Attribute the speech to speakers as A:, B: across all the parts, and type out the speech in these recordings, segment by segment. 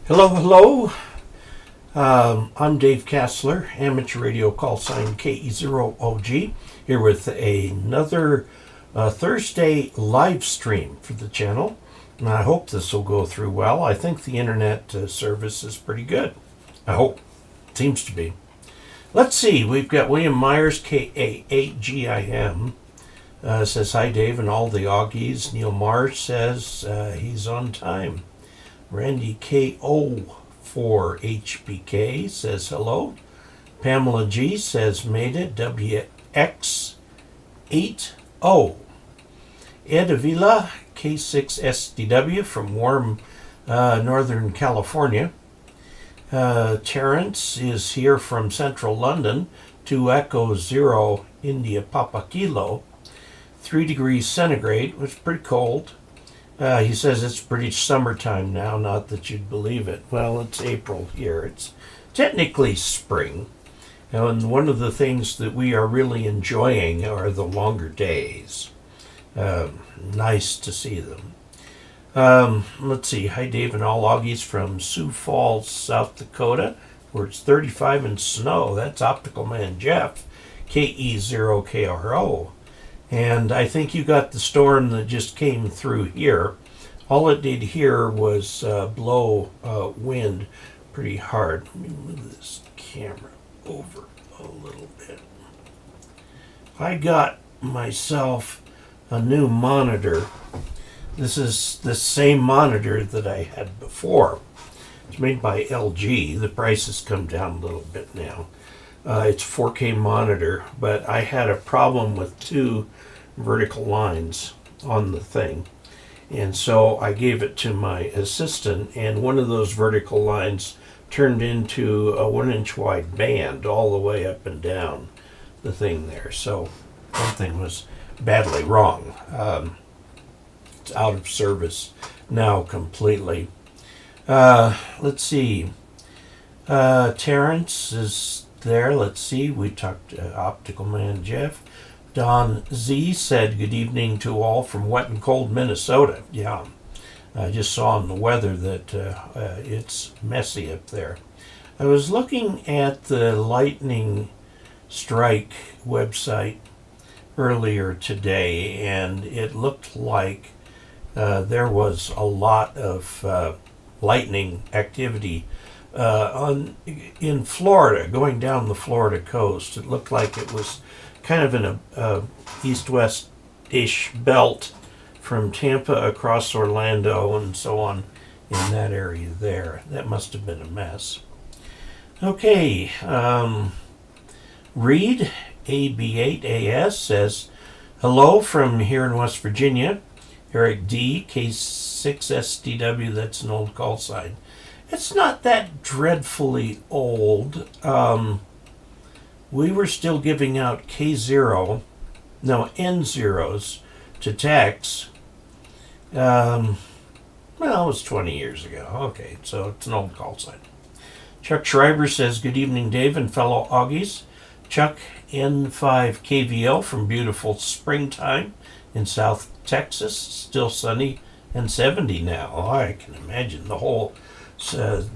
A: Hello, hello. I'm Dave Casler, amateur radio call sign KE0OG, here with another Thursday live stream for the channel. And I hope this will go through well. I think the internet service is pretty good. I hope. Seems to be. Let's see. We've got William Myers, KE0OG, says hi, Dave, and all the Augies. Neil Marsh says he's on time. Randy KO4HBK says hello. Pamela G says made it. WX80. Ed Avila K6SDW from warm Northern California. Terrence is here from central London. 2 Echo 0 India Papa Kilo. 3 degrees centigrade, which is pretty cold. He says it's pretty summertime now, not that you'd believe it. Well, it's April here. It's technically spring. And one of the things that we are really enjoying are the longer days. Nice to see them. Let's see. Hi, Dave and all Augies from Sioux Falls, South Dakota, where it's 35 and snow. That's Optical Man Jeff, KE0KRO. And I think you got the storm that just came through here. All it did here was blow wind pretty hard. Let me move this camera over a little bit. I got myself a new monitor. This is the same monitor that I had before. It's made by LG. The price has come down a little bit now. It's a 4K monitor, but I had a problem with 2 vertical lines on the thing. And so I gave it to my assistant, and one of those vertical lines turned into a 1-inch wide band all the way up and down the thing there. So something was badly wrong. It's out of service now completely. Let's see. Terrence is there. Let's see. We talked to Optical Man Jeff. Don Z said good evening to all from wet and cold Minnesota. Yeah, I just saw in the weather that it's messy up there. I was looking at the lightning strike website earlier today, and it looked like there was a lot of lightning activity in Florida, going down the Florida coast. It looked like it was kind of in a east-west-ish belt from Tampa across Orlando and so on in that area there. That must have been a mess. Okay, Reed, AB8AS, says, hello from here in West Virginia. Eric D, K6SDW, that's an old call sign. It's not that dreadfully old. We were still giving out N0s to techs. Well, it was 20 years ago. Okay, so it's an old call sign. Chuck Schreiber says, good evening, Dave and fellow Augies. Chuck N5KVL from beautiful springtime in South Texas. Still sunny and 70 now. Oh, I can imagine the whole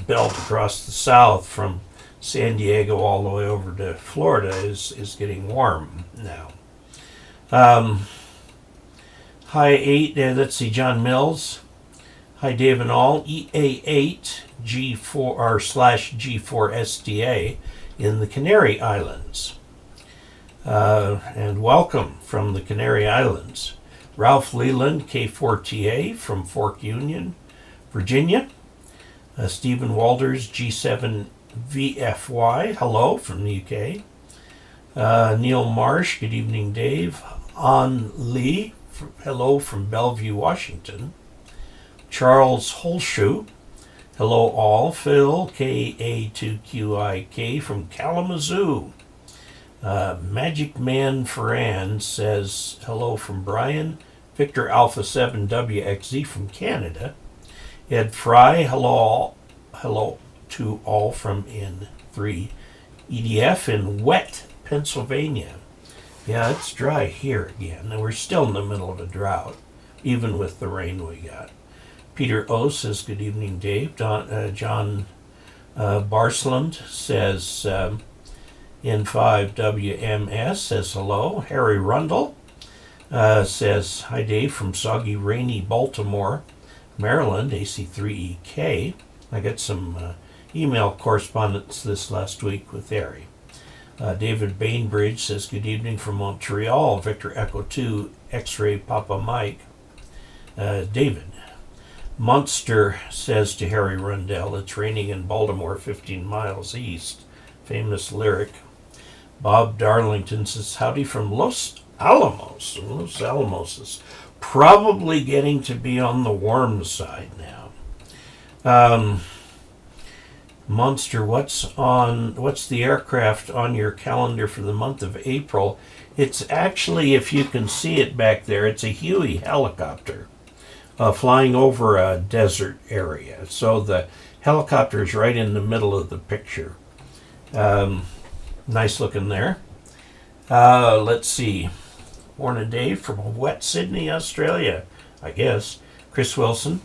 A: belt across the south from San Diego all the way over to Florida is getting warm now. Hi, 8, let's see, John Mills. Hi, Dave and all. EA8 G4/G4SDA in the Canary Islands. And welcome from the Canary Islands. Ralph Leland, K4TA from Fork Union, Virginia. Stephen Walters, G7VFY, hello from the UK. Neil Marsh, good evening, Dave. An Lee, hello from Bellevue, Washington. Charles Holshoe, hello all. Phil, KA2QIK from Kalamazoo. Magic Man Ferran says hello from Brian. Victor Alpha 7WXZ from Canada. Ed Fry, hello to all from N3 EDF in wet Pennsylvania. Yeah, it's dry here again, and we're still in the middle of a drought, even with the rain we got. Peter O says, good evening, Dave. John Barsland says, N5WMS says hello. Harry Rundle says, hi, Dave, from soggy, rainy Baltimore, Maryland, AC3EK. I got some email correspondence this last week with Harry. David Bainbridge says, good evening from Montreal, Victor Echo 2, X-Ray Papa Mike. David. Munster says to Harry Rundell, it's raining in Baltimore 15 miles east. Famous lyric. Bob Darlington says, howdy from Los Alamos. Los Alamos is probably getting to be on the warm side now. Munster, what's the aircraft on your calendar for the month of April? It's actually, if you can see it back there, it's a Huey helicopter. Flying over a desert area. So the helicopter is right in the middle of the picture. Nice looking there. Let's see. Morning, Dave, from wet Sydney, Australia, I guess. Chris Wilson.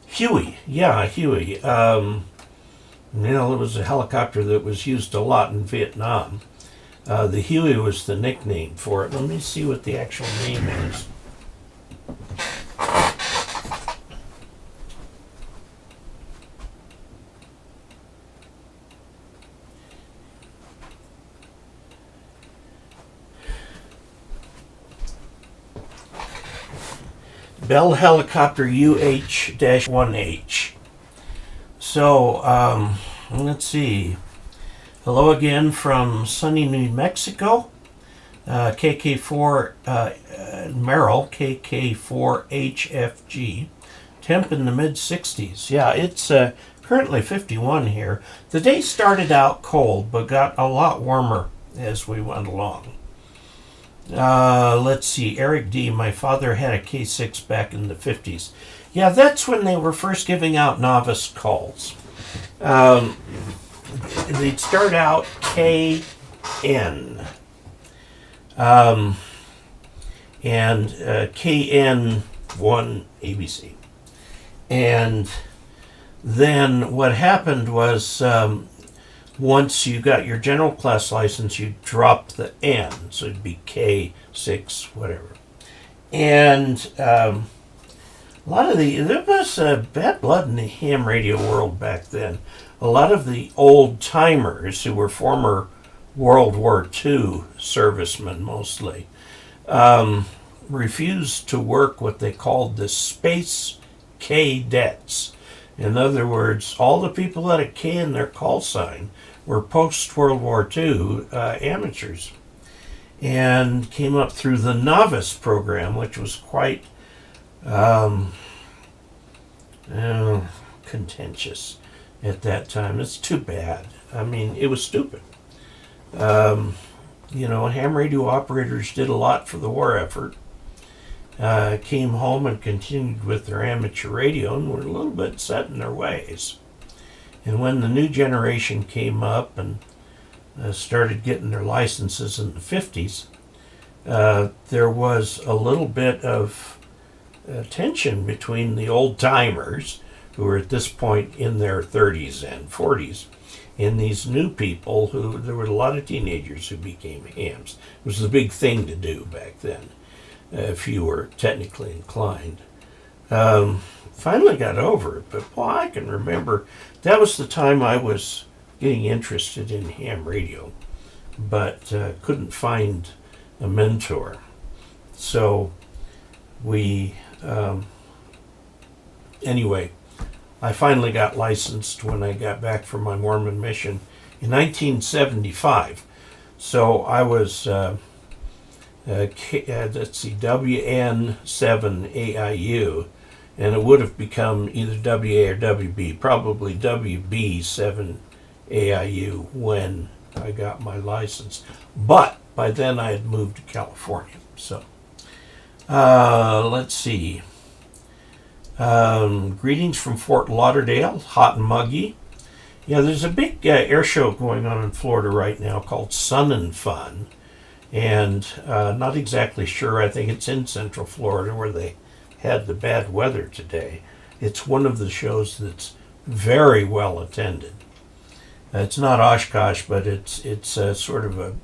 A: Huey. Yeah, Huey. It was a helicopter that was used a lot in Vietnam. The Huey was the nickname for it. Let me see what the actual name is. Bell Helicopter UH-1H. So, let's see. Hello again from sunny New Mexico. KK4, Merrill, KK4HFG. Temp in the mid-60s. Yeah, it's currently 51 here. The day started out cold, but got a lot warmer as we went along. Let's see, Eric D. My father had a K6 back in the 50s. Yeah, that's when they were first giving out novice calls. They'd start out KN. And KN1 ABC. And then what happened was once you got your general class license, you dropped the N, so it'd be K6, whatever. And a lot of there was bad blood in the ham radio world back then. A lot of the old timers who were former World War II servicemen mostly refused to work what they called the space cadets. In other words, all the people that had a K in their call sign were post-World War II amateurs and came up through the novice program, which was quite contentious at that time. It's too bad. I mean, it was stupid. Ham radio operators did a lot for the war effort. Came home and continued with their amateur radio and were a little bit set in their ways. And when the new generation came up and started getting their licenses in the 50s, there was a little bit of tension between the old timers, who were at this point in their 30s and 40s, and these new people who, there were a lot of teenagers who became hams. It was the big thing to do back then, if you were technically inclined. Finally got over it, but boy, I can remember that was the time I was getting interested in ham radio, but couldn't find a mentor. So anyway, I finally got licensed when I got back from my Mormon mission in 1975. So I was, let's see, WN7AIU, and it would have become either WA or WB, probably WB7AIU when I got my license. But by then I had moved to California. So let's see. Greetings from Fort Lauderdale, hot and muggy. Yeah, there's a big air show going on in Florida right now called Sun and Fun. And not exactly sure, I think it's in Central Florida where they had the bad weather today. It's one of the shows that's very well attended. It's not Oshkosh, but it's sort of a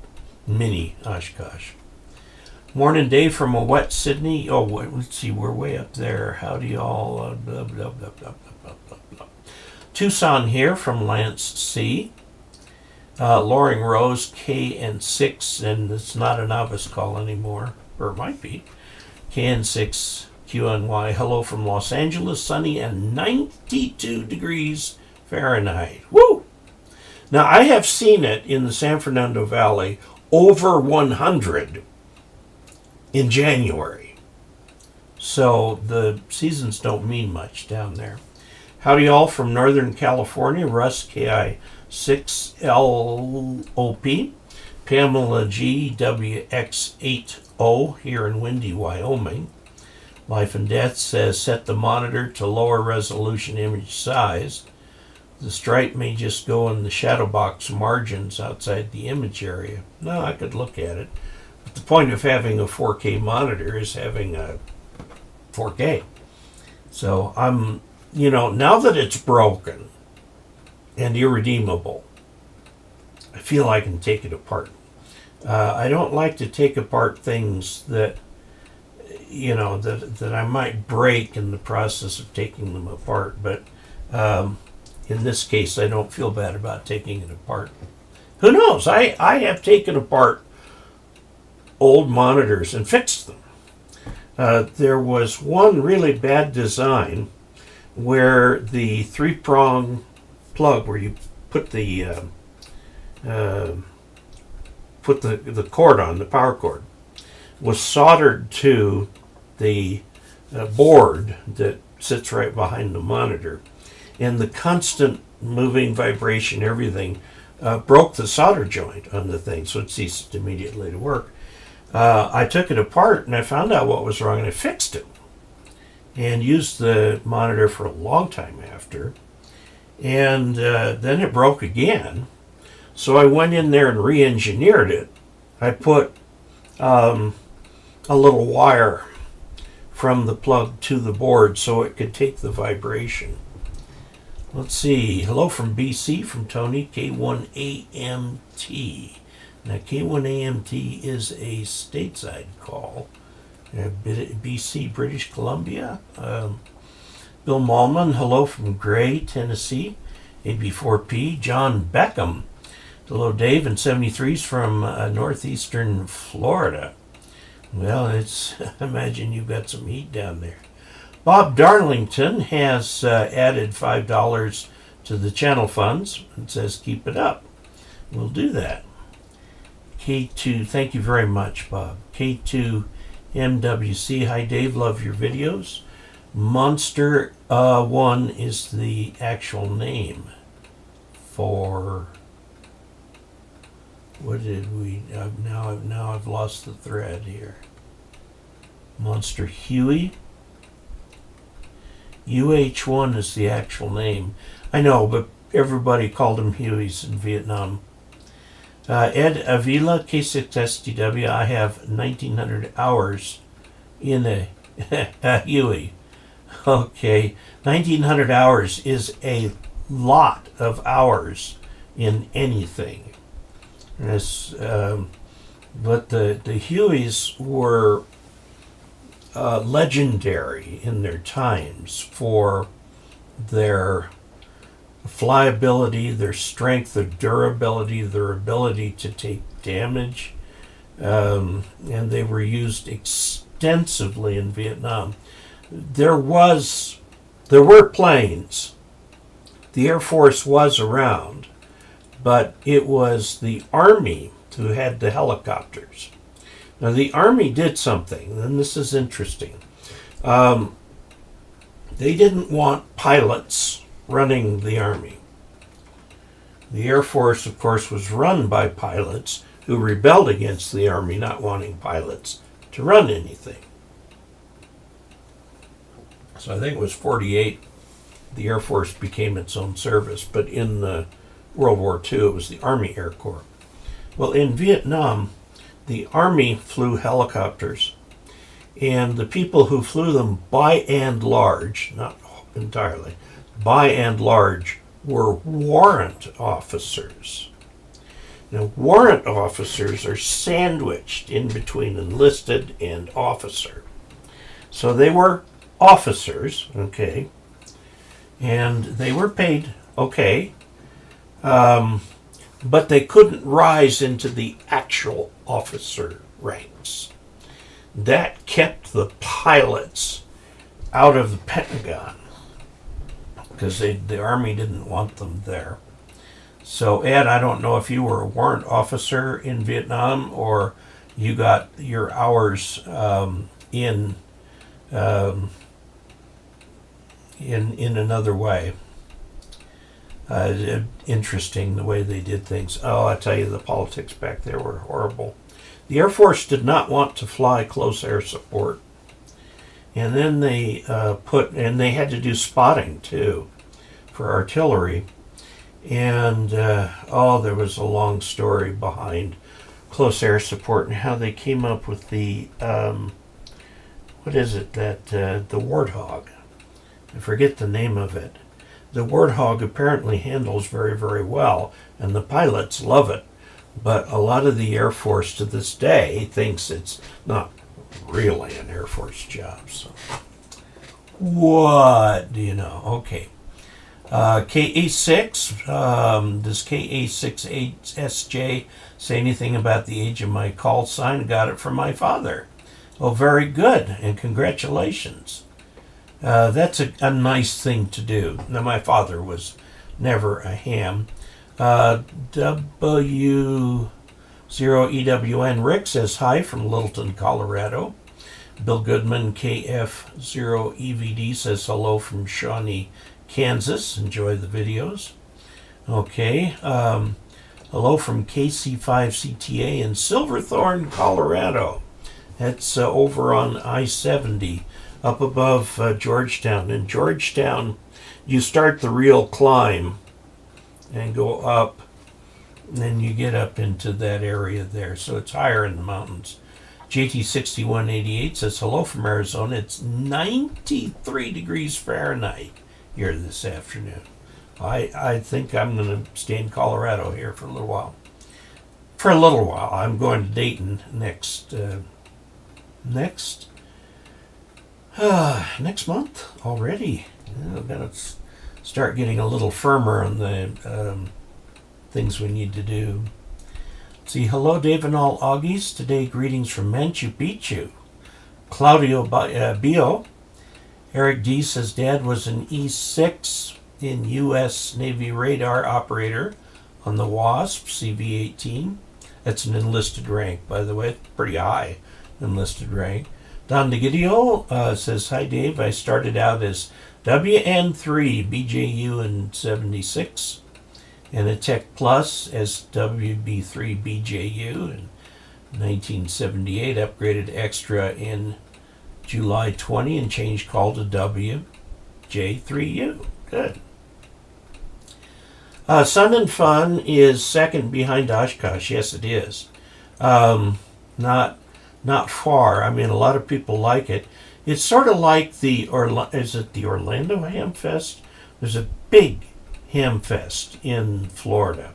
A: mini Oshkosh. Morning, Dave from a wet Sydney. Oh, let's see, we're way up there. Howdy, y'all. Blah, blah, blah, blah, blah, blah, blah. Tucson here from Lance C. Loring Rose, KN6, and it's not a novice call anymore, or it might be. KN6 QNY. Hello from Los Angeles, sunny and 92 degrees Fahrenheit. Woo! Now, I have seen it in the San Fernando Valley over 100 in January. So the seasons don't mean much down there. Howdy all from Northern California, Russ KI6LOP, Pamela GWX80 here in windy Wyoming. Life and Death says set the monitor to lower resolution image size. The stripe may just go in the shadow box margins outside the image area. No, I could look at it. But the point of having a 4K monitor is having a 4K. So I'm, now that it's broken and irredeemable, I feel I can take it apart. I don't like to take apart things that, that I might break in the process of taking them apart. But in this case, I don't feel bad about taking it apart. Who knows? I have taken apart old monitors and fixed them. There was one really bad design where the 3-prong plug where you put the cord on, the power cord, was soldered to the board that sits right behind the monitor. And the constant moving vibration, everything, broke the solder joint on the thing, so it ceased immediately to work. I took it apart and I found out what was wrong and I fixed it and used the monitor for a long time after. And then it broke again. So I went in there and re-engineered it. I put a little wire from the plug to the board so it could take the vibration. Let's see. Hello from BC, from Tony, K1AMT. Now, K1AMT is a stateside call. BC, British Columbia. Bill Malman, hello from Gray, Tennessee. AB4P. John Beckham. Hello, Dave, and 73's from northeastern Florida. Well, I imagine you've got some heat down there. Bob Darlington has added $5 to the channel funds and says keep it up. We'll do that. K2, thank you very much, Bob. K2MWC, hi Dave, love your videos. Monster 1 is the actual name for, what did we, now I've lost the thread here. Monster Huey. UH1 is the actual name. I know, but everybody called them Hueys in Vietnam. Ed Avila, K6STW, I have 1,900 hours in a Huey. Okay, 1,900 hours is a lot of hours in anything. But the Hueys were legendary in their times for their flyability, their strength, their durability, their ability to take damage, and they were used extensively in Vietnam. There were planes. The Air Force was around, but it was the Army who had the helicopters. Now, the Army did something, and this is interesting. They didn't want pilots running the Army. The Air Force, of course, was run by pilots who rebelled against the Army not wanting pilots to run anything. So I think it was 48, the Air Force became its own service, but in World War II, it was the Army Air Corps. Well, in Vietnam, the Army flew helicopters, and the people who flew them, by and large, not entirely, by and large, were warrant officers. Now, warrant officers are sandwiched in between enlisted and officer. So they were officers, okay, and they were paid okay, but they couldn't rise into the actual officer ranks. That kept the pilots out of the Pentagon because the Army didn't want them there. So, Ed, I don't know if you were a warrant officer in Vietnam or you got your hours in another way. Interesting the way they did things. Oh, I tell you, the politics back there were horrible. The Air Force did not want to fly close air support. And then they they had to do spotting too for artillery. And there was a long story behind close air support and how they came up with the the Warthog. I forget the name of it. The Warthog apparently handles very, very well, and the pilots love it. But a lot of the Air Force to this day thinks it's not really an Air Force job. So, what do you know? Okay. KE6, does KE6SJ say anything about the age of my call sign? Got it from my father. Oh, very good, and congratulations. That's a nice thing to do. Now, my father was never a ham. W0EWN Rick says hi from Littleton, Colorado. Bill Goodman, KF0EVD, says hello from Shawnee, Kansas. Enjoy the videos. Okay. Hello from KC5CTA in Silverthorne, Colorado. That's over on I-70, up above Georgetown. In Georgetown, you start the real climb and go up, and then you get up into that area there. So it's higher in the mountains. JT6188 says hello from Arizona. It's 93 degrees Fahrenheit here this afternoon. I think I'm going to stay in Colorado here for a little while. I'm going to Dayton next month already. I've got to start getting a little firmer on the things we need to do. See, hello, Dave and all Augies. Today, greetings from Machu Picchu. Claudio Bio. Eric D says Dad was an E6 in U.S. Navy radar operator on the WASP CV-18. That's an enlisted rank, by the way. Pretty high enlisted rank. Don DeGidio says, hi, Dave. I started out as WN3 BJU in 76 and a Tech Plus as WB3 BJU in 1978. Upgraded extra in July 20 and changed call to WJ3U. Good. Sun and Fun is second behind Oshkosh. Yes, it is. Not far. I mean, a lot of people like it. It's sort of like the Orlando Hamfest? There's a big Hamfest in Florida.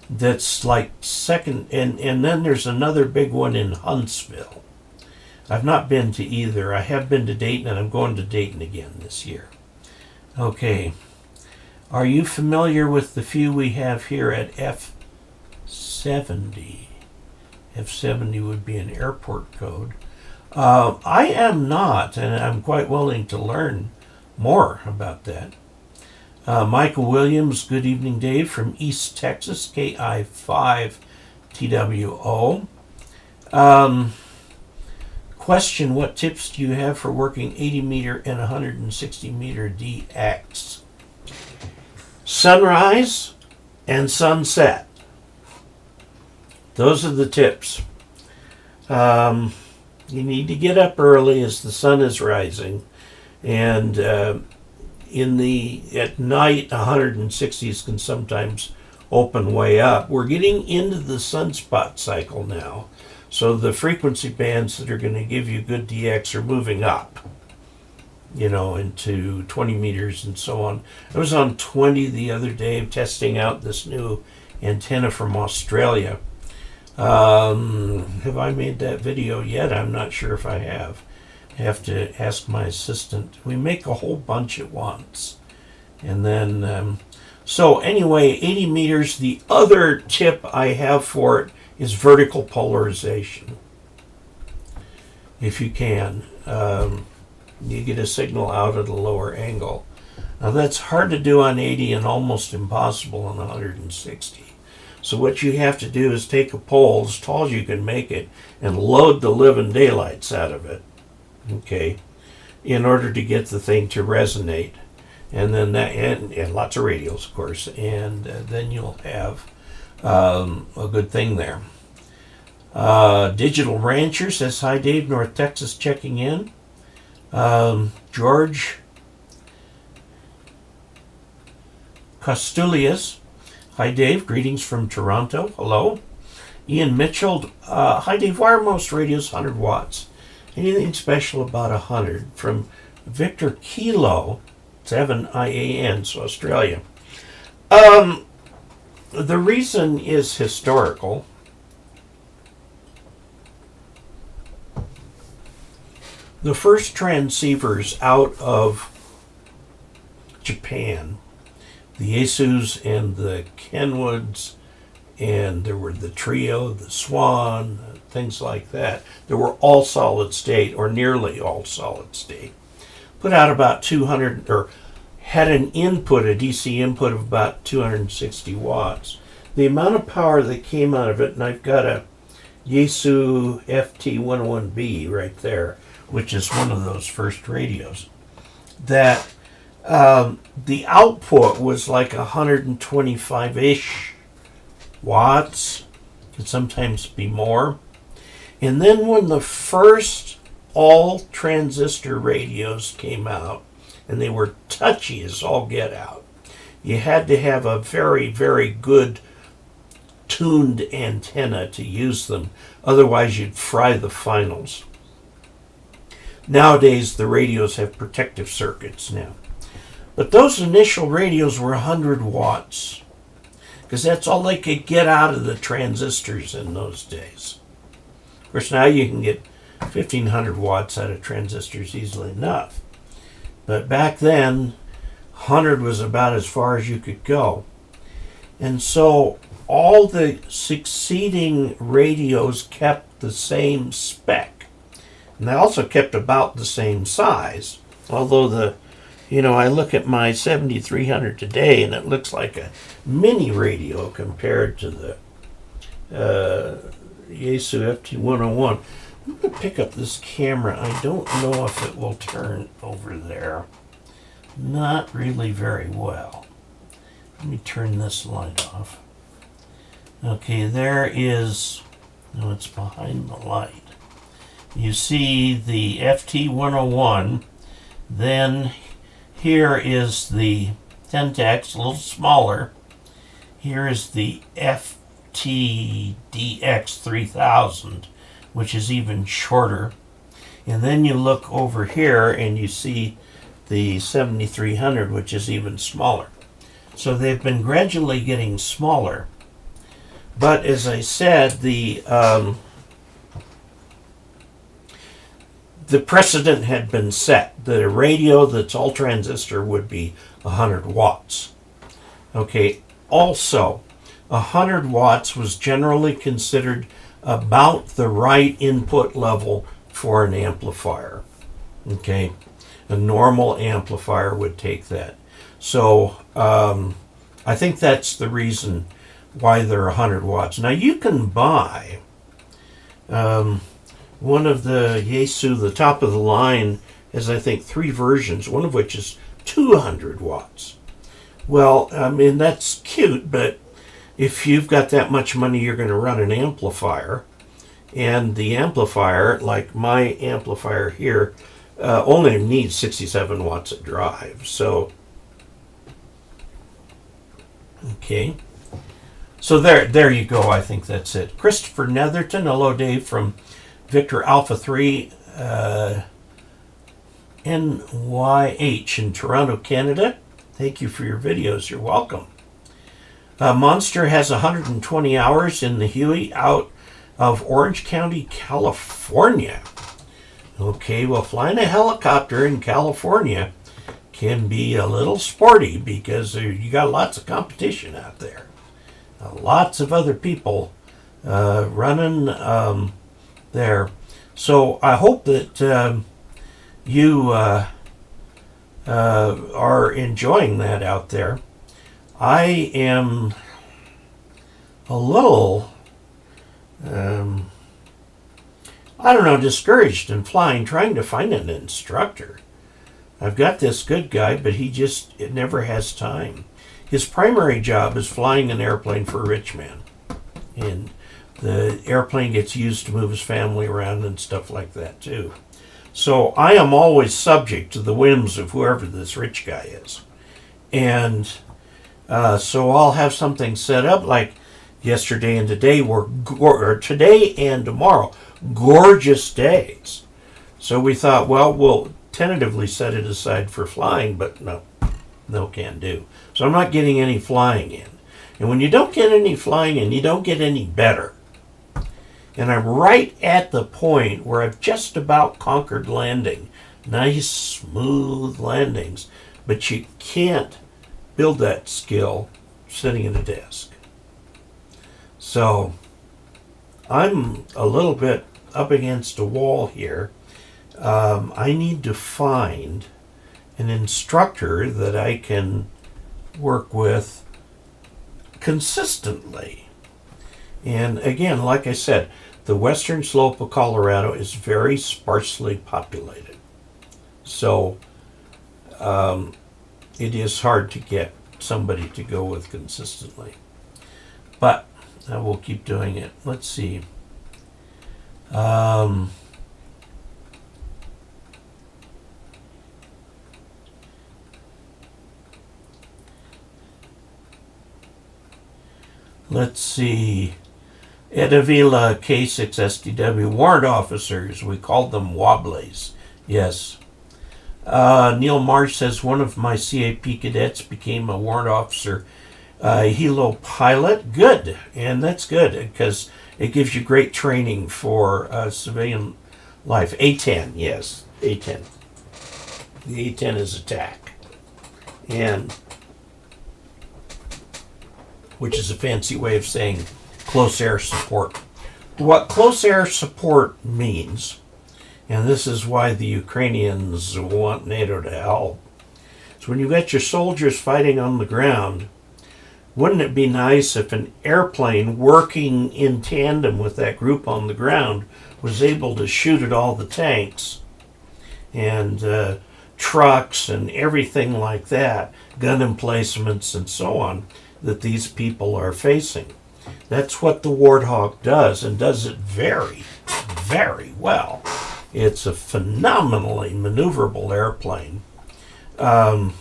A: That's like second, and then there's another big one in Huntsville. I've not been to either. I have been to Dayton, and I'm going to Dayton again this year. Okay. Are you familiar with the few we have here at F70? F70 would be an airport code. I am not, and I'm quite willing to learn more about that. Michael Williams, good evening, Dave, from East Texas, KI5TWO. Question, what tips do you have for working 80 meter and 160 meter DX? Sunrise and sunset. Those are the tips. You need to get up early as the sun is rising, and at night 160s can sometimes open way up. We're getting into the sunspot cycle now, so the frequency bands that are going to give you good DX are moving up. into 20 meters and so on. I was on 20 the other day testing out this new antenna from Australia. Have I made that video yet? I'm not sure if I have. I have to ask my assistant. We make a whole bunch at once. And then, so anyway, 80 meters. The other tip I have for it is vertical polarization. If you can. You get a signal out at a lower angle. Now that's hard to do on 80 and almost impossible on 160. So what you have to do is take a pole as tall as you can make it and load the living daylights out of it, okay, in order to get the thing to resonate. And then that, and lots of radios, of course, and then you'll have a good thing there. Digital Rancher says, hi Dave, North Texas checking in. George Costulius, hi Dave, greetings from Toronto, hello. Ian Mitchell, hi Dave, why are most radios 100 watts? Anything special about 100? From Victor Kilo, 7 IAN, so Australia. The reason is historical. The first transceivers out of Japan, the Yaesus and the Kenwoods, and there were the Trio, the Swan, things like that. They were all solid state, or nearly all solid state. Put out about 200, or had an input, a DC input of about 260 watts. The amount of power that came out of it, and I've got a Yaesu FT101B right there, which is one of those first radios, that the output was like 125-ish watts, could sometimes be more. And then when the first all transistor radios came out, and they were touchy as all get out, you had to have a very, very good tuned antenna to use them, otherwise you'd fry the finals. Nowadays, the radios have protective circuits now. But those initial radios were 100 watts, because that's all they could get out of the transistors in those days. Of course, now you can get 1,500 watts out of transistors easily enough. But back then, 100 was about as far as you could go. And so all the succeeding radios kept the same spec. And they also kept about the same size. Although I look at my 7300 today and it looks like a mini radio compared to the Yaesu FT101. I'm going to pick up this camera. I don't know if it will turn over there. Not really very well. Let me turn this light off. Okay, there is, no, it's behind the light. You see the FT101, then here is the Tentex, a little smaller. Here is the FTDX3000, which is even shorter. And then you look over here and you see the 7300, which is even smaller. So they've been gradually getting smaller. But as I said, the precedent had been set that a radio that's all transistor would be 100 watts. Okay, also 100 watts was generally considered about the right input level for an amplifier. Okay, a normal amplifier would take that. So I think that's the reason why they're 100 watts. Now you can buy one of the Yaesu, the top of the line, has I think 3 versions, one of which is 200 watts. Well, I mean, that's cute, but if you've got that much money, you're going to run an amplifier. And the amplifier, like my amplifier here, only needs 67 watts of drive. So, okay. So there you go. I think that's it. Christopher Netherton, hello Dave from Victor Alpha 3, NYH in Toronto, Canada. Thank you for your videos. You're welcome. Monster has 120 hours in the Huey out of Orange County, California. Okay, well, flying a helicopter in California can be a little sporty because you got lots of competition out there. Lots of other people running there. So I hope that you are enjoying that out there. I am a little, I don't know, discouraged in flying, trying to find an instructor. I've got this good guy, but it never has time. His primary job is flying an airplane for a rich man. And the airplane gets used to move his family around and stuff like that too. So I am always subject to the whims of whoever this rich guy is. And so I'll have something set up like yesterday and today or today and tomorrow. Gorgeous days. So we thought, well, we'll tentatively set it aside for flying, but no can do. So I'm not getting any flying in. And when you don't get any flying in, you don't get any better. And I'm right at the point where I've just about conquered landing. Nice, smooth landings. But you can't build that skill sitting at a desk. So I'm a little bit up against a wall here. I need to find an instructor that I can work with consistently. And again, like I said, the western slope of Colorado is very sparsely populated. So it is hard to get somebody to go with consistently. But I will keep doing it. Let's see. Let's see. Ed Avila, K6SDW, warrant officers. We called them wobblies. Yes. Neil Marsh says one of my CAP cadets became a warrant officer, helo pilot. Good. And that's good because it gives you great training for civilian life. A-10, yes. A-10. The A-10 is attack. And which is a fancy way of saying close air support. What close air support means, and this is why the Ukrainians want NATO to help, is when you got your soldiers fighting on the ground, wouldn't it be nice if an airplane working in tandem with that group on the ground was able to shoot at all the tanks and trucks and everything like that, gun emplacements and so on, that these people are facing. That's what the Warthog does, and does it very, very well. It's a phenomenally maneuverable airplane, and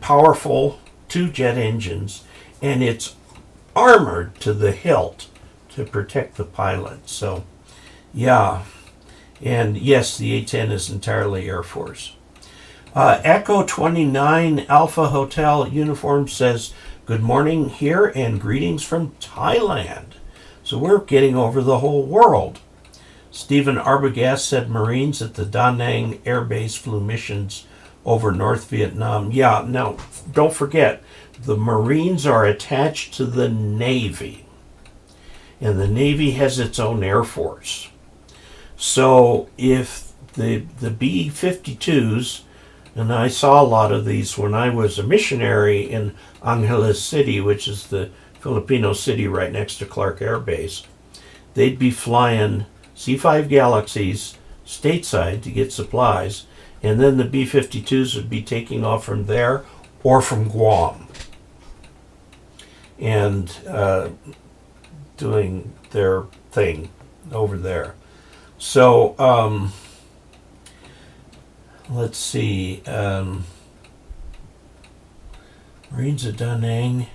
A: powerful, 2 jet engines, and it's armored to the hilt to protect the pilot. So, yeah. And yes, the A-10 is entirely Air Force. Echo 29 Alpha Hotel Uniform says, good morning here and greetings from Thailand. So we're getting over the whole world. Stephen Arbogast said Marines at the Da Nang Air Base flew missions over North Vietnam. Yeah, now don't forget, the Marines are attached to the Navy. And the Navy has its own Air Force. So if the B-52s, and I saw a lot of these when I was a missionary in Angeles City, which is the Filipino city right next to Clark Air Base, they'd be flying C-5 Galaxies stateside to get supplies, and then the B-52s would be taking off from there or from Guam and doing their thing over there. So, let's see. Marines at Da Nang.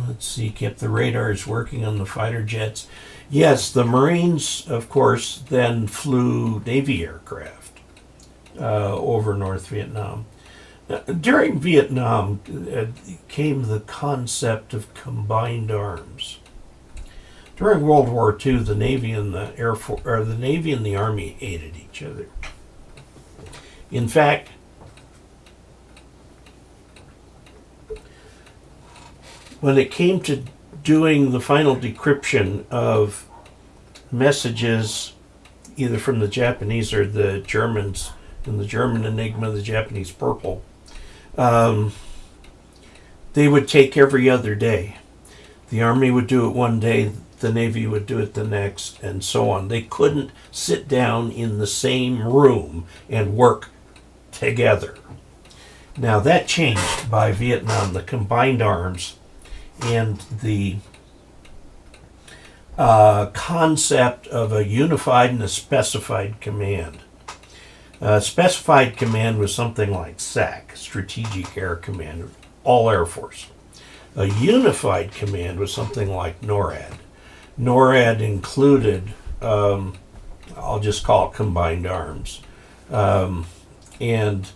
A: Let's see. Kept the radars working on the fighter jets. Yes, the Marines, of course, then flew Navy aircraft. over North Vietnam. During Vietnam came the concept of combined arms. During World War II, the Navy and the Air Force, or the Navy and the Army hated each other. In fact, when it came to doing the final decryption of messages, either from the Japanese or the Germans, in the German Enigma, the Japanese Purple, they would take every other day. The Army would do it one day, the Navy would do it the next, and so on. They couldn't sit down in the same room and work together. Now that changed by Vietnam, the combined arms and the concept of a unified and a specified command. Specified command was something like SAC, Strategic Air Command, all Air Force. A unified command was something like NORAD. NORAD included, I'll just call it combined arms. And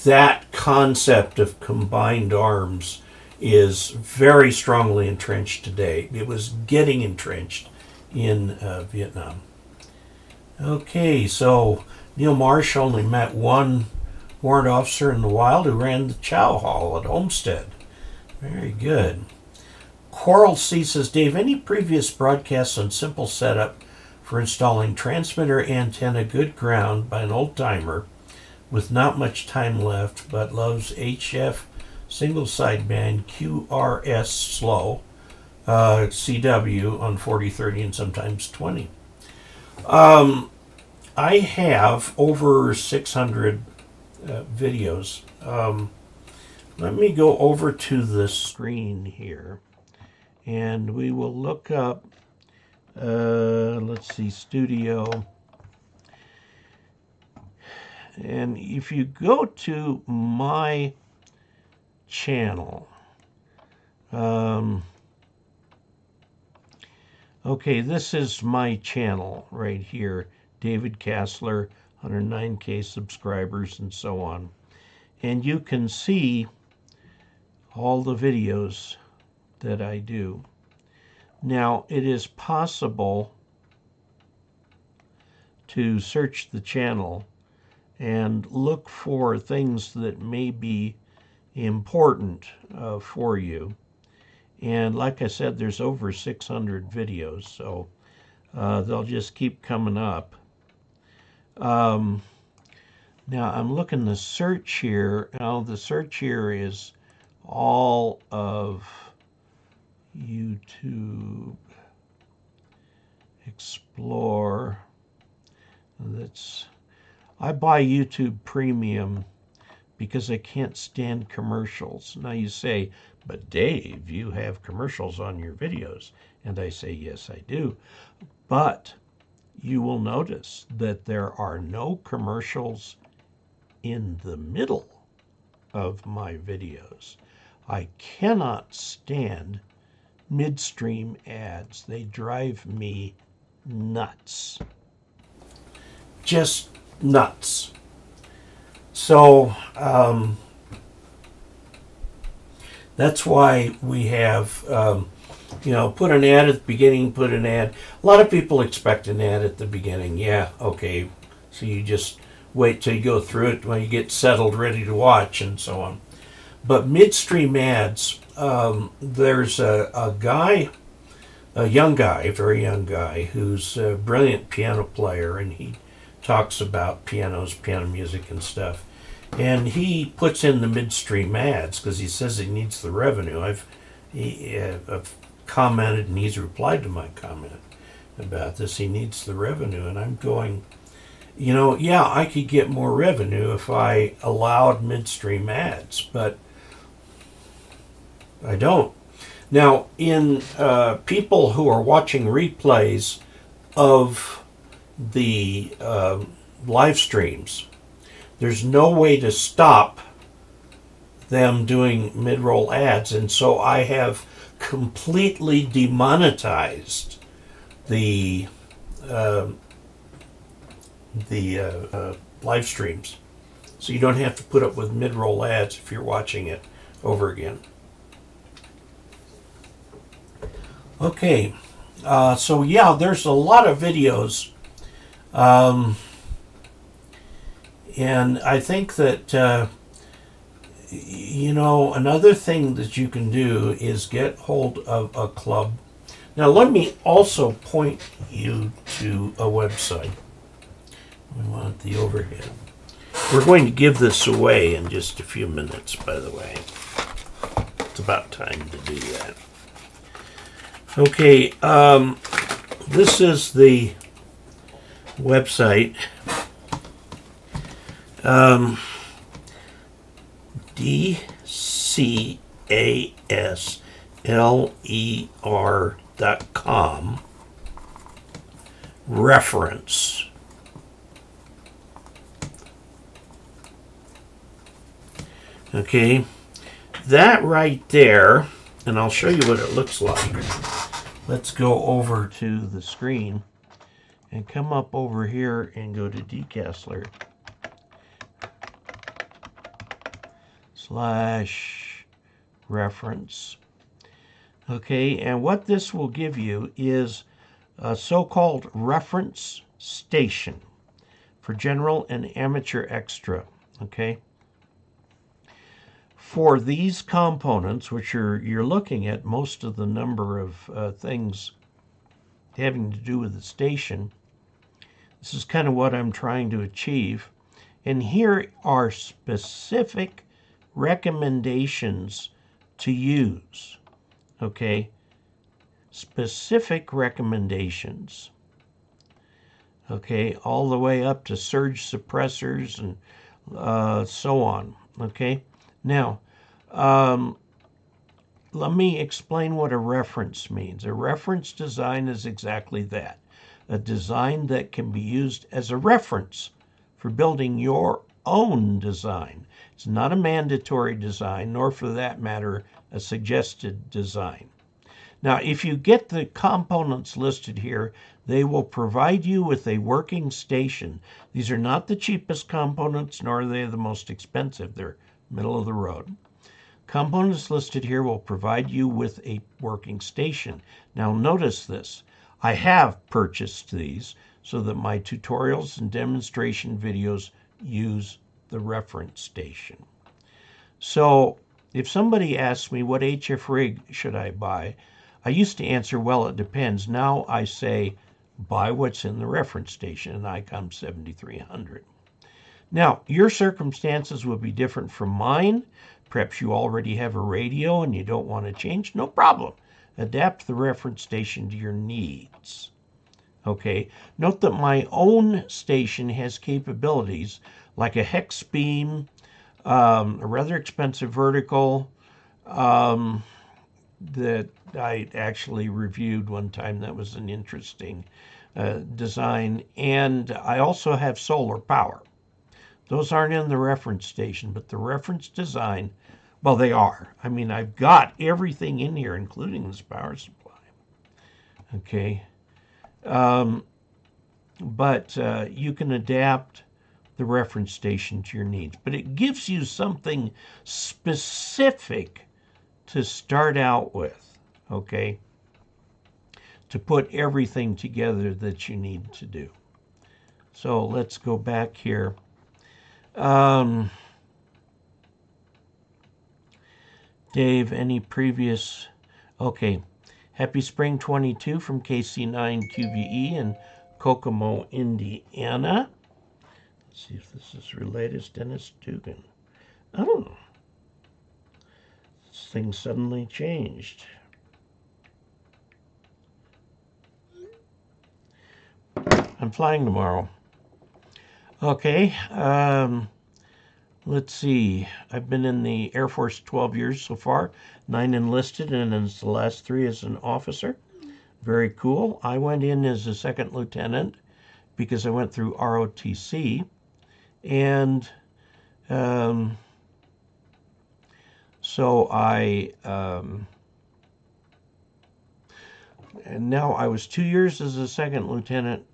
A: that concept of combined arms is very strongly entrenched today. It was getting entrenched in Vietnam. Okay, so Neil Marsh only met one warrant officer in the wild who ran the chow hall at Homestead. Very good. Coral C says, Dave, any previous broadcasts on simple setup for installing transmitter antenna good ground by an old timer with not much time left but loves HF single sideband QRS slow CW on 40, 30, and sometimes 20? I have over 600 videos. Let me go over to the screen here and we will look up, let's see, studio. And if you go to my channel, okay, this is my channel right here, David Casler, 109K subscribers and so on. And you can see all the videos that I do. Now, it is possible to search the channel and look for things that may be important for you. And like I said, there's over 600 videos, so they'll just keep coming up. Now I'm looking the search here. Now the search here is all of YouTube. Explore. I buy YouTube Premium because I can't stand commercials. Now you say, but Dave, you have commercials on your videos. And I say, yes, I do. But you will notice that there are no commercials in the middle of my videos. I cannot stand midstream ads. They drive me nuts. Just nuts. So that's why we have, put an ad at the beginning, put an ad. A lot of people expect an ad at the beginning. Yeah, okay. So you just wait till you go through it when you get settled, ready to watch, and so on. But midstream ads, there's a guy, a young guy, a very young guy, who's a brilliant piano player, and he talks about pianos, piano music, and stuff. And he puts in the midstream ads because he says he needs the revenue. I've commented, and he's replied to my comment about this. He needs the revenue, and I'm going, yeah, I could get more revenue if I allowed midstream ads, but I don't. Now, in people who are watching replays of the live streams, there's no way to stop them doing mid-roll ads, and so I have completely demonetized the live streams. so you don't have to put up with mid-roll ads if you're watching it over again. Okay, so yeah, there's a lot of videos, and I think that another thing that you can do is get hold of a club. Now, let me also point you to a website. We want the overhead. We're going to give this away in just a few minutes, by the way. It's about time to do that. Okay, this is the website. DCASLER.com reference. Okay, that right there, and I'll show you what it looks like. Let's go over to the screen and come up over here and go to Casler / reference. Okay, and what this will give you is a so-called reference station for general and amateur extra. Okay, for these components, which you're looking at most of the number of things having to do with the station, this is kind of what I'm trying to achieve. And here are specific recommendations to use. Okay, specific recommendations. Okay, all the way up to surge suppressors and so on. Okay, now let me explain what a reference means. A reference design is exactly that, a design that can be used as a reference for building your own design. It's not a mandatory design, nor for that matter, a suggested design. Now, if you get the components listed here, they will provide you with a working station. These are not the cheapest components, nor are they the most expensive. They're middle of the road. Components listed here will provide you with a working station. Now, notice this. I have purchased these so that my tutorials and demonstration videos use the reference station. So if somebody asks me what HF rig should I buy, I used to answer, well, it depends. Now I say, buy what's in the reference station, an ICOM 7300. Now, your circumstances will be different from mine. Perhaps you already have a radio and you don't want to change. No problem. Adapt the reference station to your needs. Okay, note that my own station has capabilities like a hex beam, a rather expensive vertical that I actually reviewed one time. That was an interesting design. And I also have solar power. Those aren't in the reference station, but the reference design, well, they are. I mean, I've got everything in here, including this power supply. Okay. But you can adapt the reference station to your needs. But it gives you something specific to start out with, okay? To put everything together that you need to do. So let's go back here. Dave, any previous... Okay. Happy Spring 22 from KC9QVE in Kokomo, Indiana. Let's see if this is related. Dennis Dugan. Oh. This thing suddenly changed. I'm flying tomorrow. Okay. Let's see. I've been in the Air Force 12 years so far. 9 enlisted, and it's the last 3 as an officer. Very cool. I went in as a second lieutenant because I went through ROTC. And so and now I was 2 years as a second lieutenant.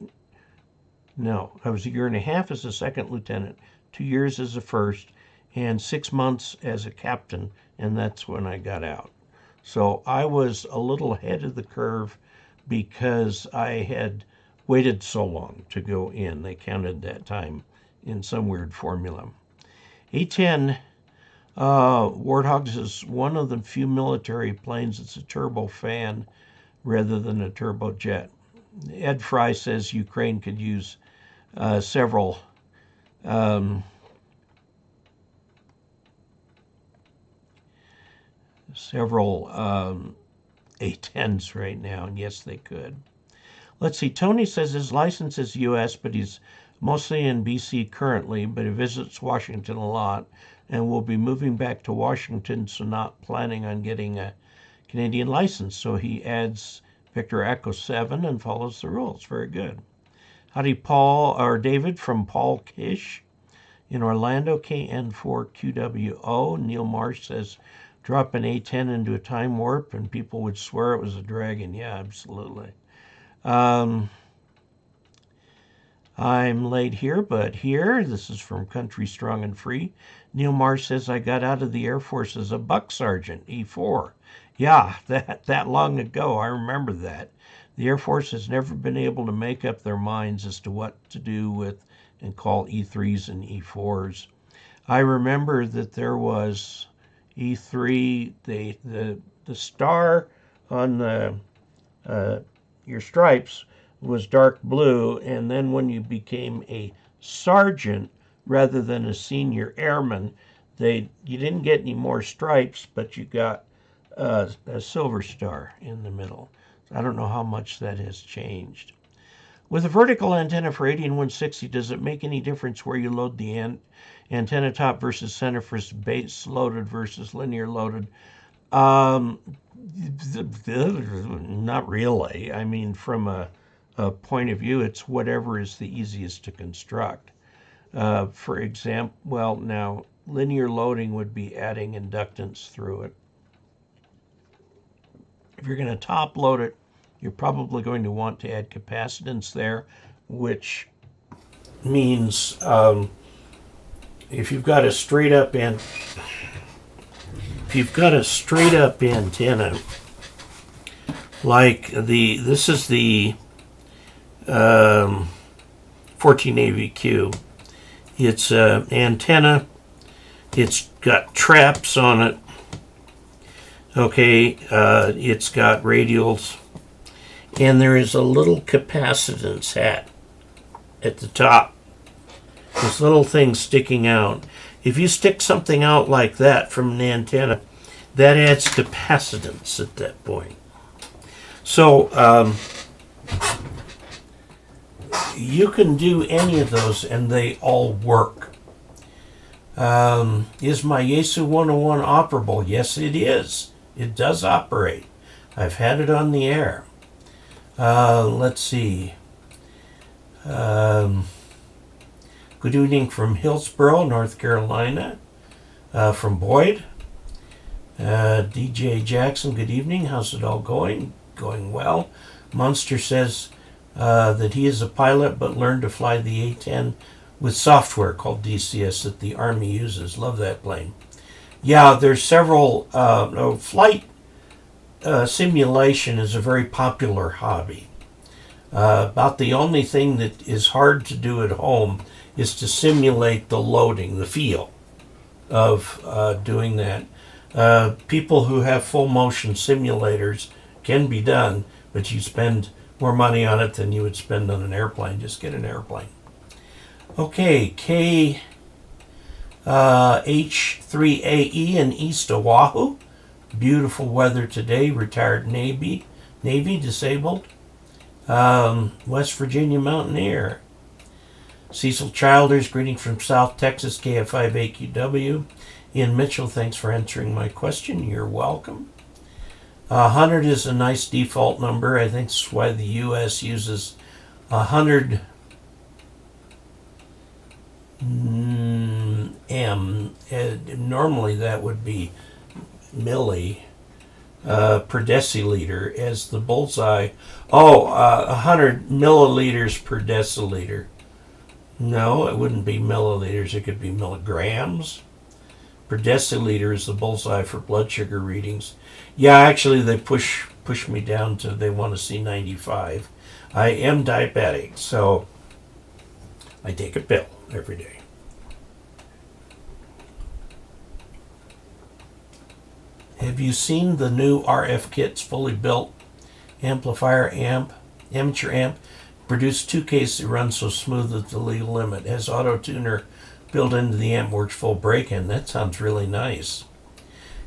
A: No, I was a year and a half as a second lieutenant, 2 years as a first, and 6 months as a captain, and that's when I got out. So I was a little ahead of the curve because I had waited so long to go in. They counted that time in some weird formula. A-10 Warthogs is one of the few military planes that's a turbofan rather than a turbojet. Ed Fry says Ukraine could use several A-10s right now, and yes, they could. Let's see, Tony says his license is U.S., but he's mostly in B.C. currently, but he visits Washington a lot and will be moving back to Washington, so not planning on getting a Canadian license. So he adds Victor Echo 7 and follows the rules. Very good. Howdy, Paul, or David from Paul Kish in Orlando, KN4QWO. Neil Marsh says, drop an A-10 into a time warp and people would swear it was a dragon. Yeah, absolutely. I'm late here, but here. This is from Country Strong and Free. Neil Marsh says, I got out of the Air Force as a buck sergeant, E4. Yeah, that long ago. I remember that. The Air Force has never been able to make up their minds as to what to do with and call E3s and E4s. I remember that there was E3, the star on the your stripes was dark blue, and then when you became a sergeant rather than a senior airman, you didn't get any more stripes, but you got a silver star in the middle. So I don't know how much that has changed. With a vertical antenna for 18160, does it make any difference where you load the antenna top versus center for base loaded versus linear loaded? Not really. I mean, from a point of view, it's whatever is the easiest to construct. For example, well, now linear loading would be adding inductance through it. If you're going to top load it, you're probably going to want to add capacitance there, which means if you've got a straight up antenna, like this is the 14 AVQ. It's an antenna. It's got traps on it. Okay, it's got radials, and there is a little capacitance hat at the top. This little thing sticking out. If you stick something out like that from an antenna, that adds capacitance at that point. So you can do any of those and they all work. Is my Yaesu 101 operable? Yes, it is. It does operate. I've had it on the air. Let's see. Good evening from Hillsborough, North Carolina. From Boyd. DJ Jackson, good evening. How's it all going? Going well. Monster says that he is a pilot but learned to fly the A-10 with software called DCS that the Army uses. Love that plane. Yeah, there's several. Flight simulation is a very popular hobby. About the only thing that is hard to do at home is to simulate the loading, the feel of doing that. People who have full motion simulators can be done, but you spend more money on it than you would spend on an airplane. Just get an airplane. Okay, KH3AE in East Oahu. Beautiful weather today. Retired Navy disabled. West Virginia Mountaineer. Cecil Childers, greeting from South Texas, KF5AQW. Ian Mitchell, thanks for answering my question. You're welcome. 100 is a nice default number. I think that's why the U.S. uses 100 M. Normally that would be milli per deciliter as the bullseye. 100 milliliters per deciliter No, it wouldn't be milliliters. It could be milligrams. Per deciliter is the bullseye for blood sugar readings. Yeah, actually, they push me down to, they want to see 95. I am diabetic, so I take a pill every day. Have you seen the new RF kits, fully built amplifier amp, amateur amp? Produced 2Ks that run so smooth at the legal limit. Has auto tuner built into the amp, works full break-in. That sounds really nice.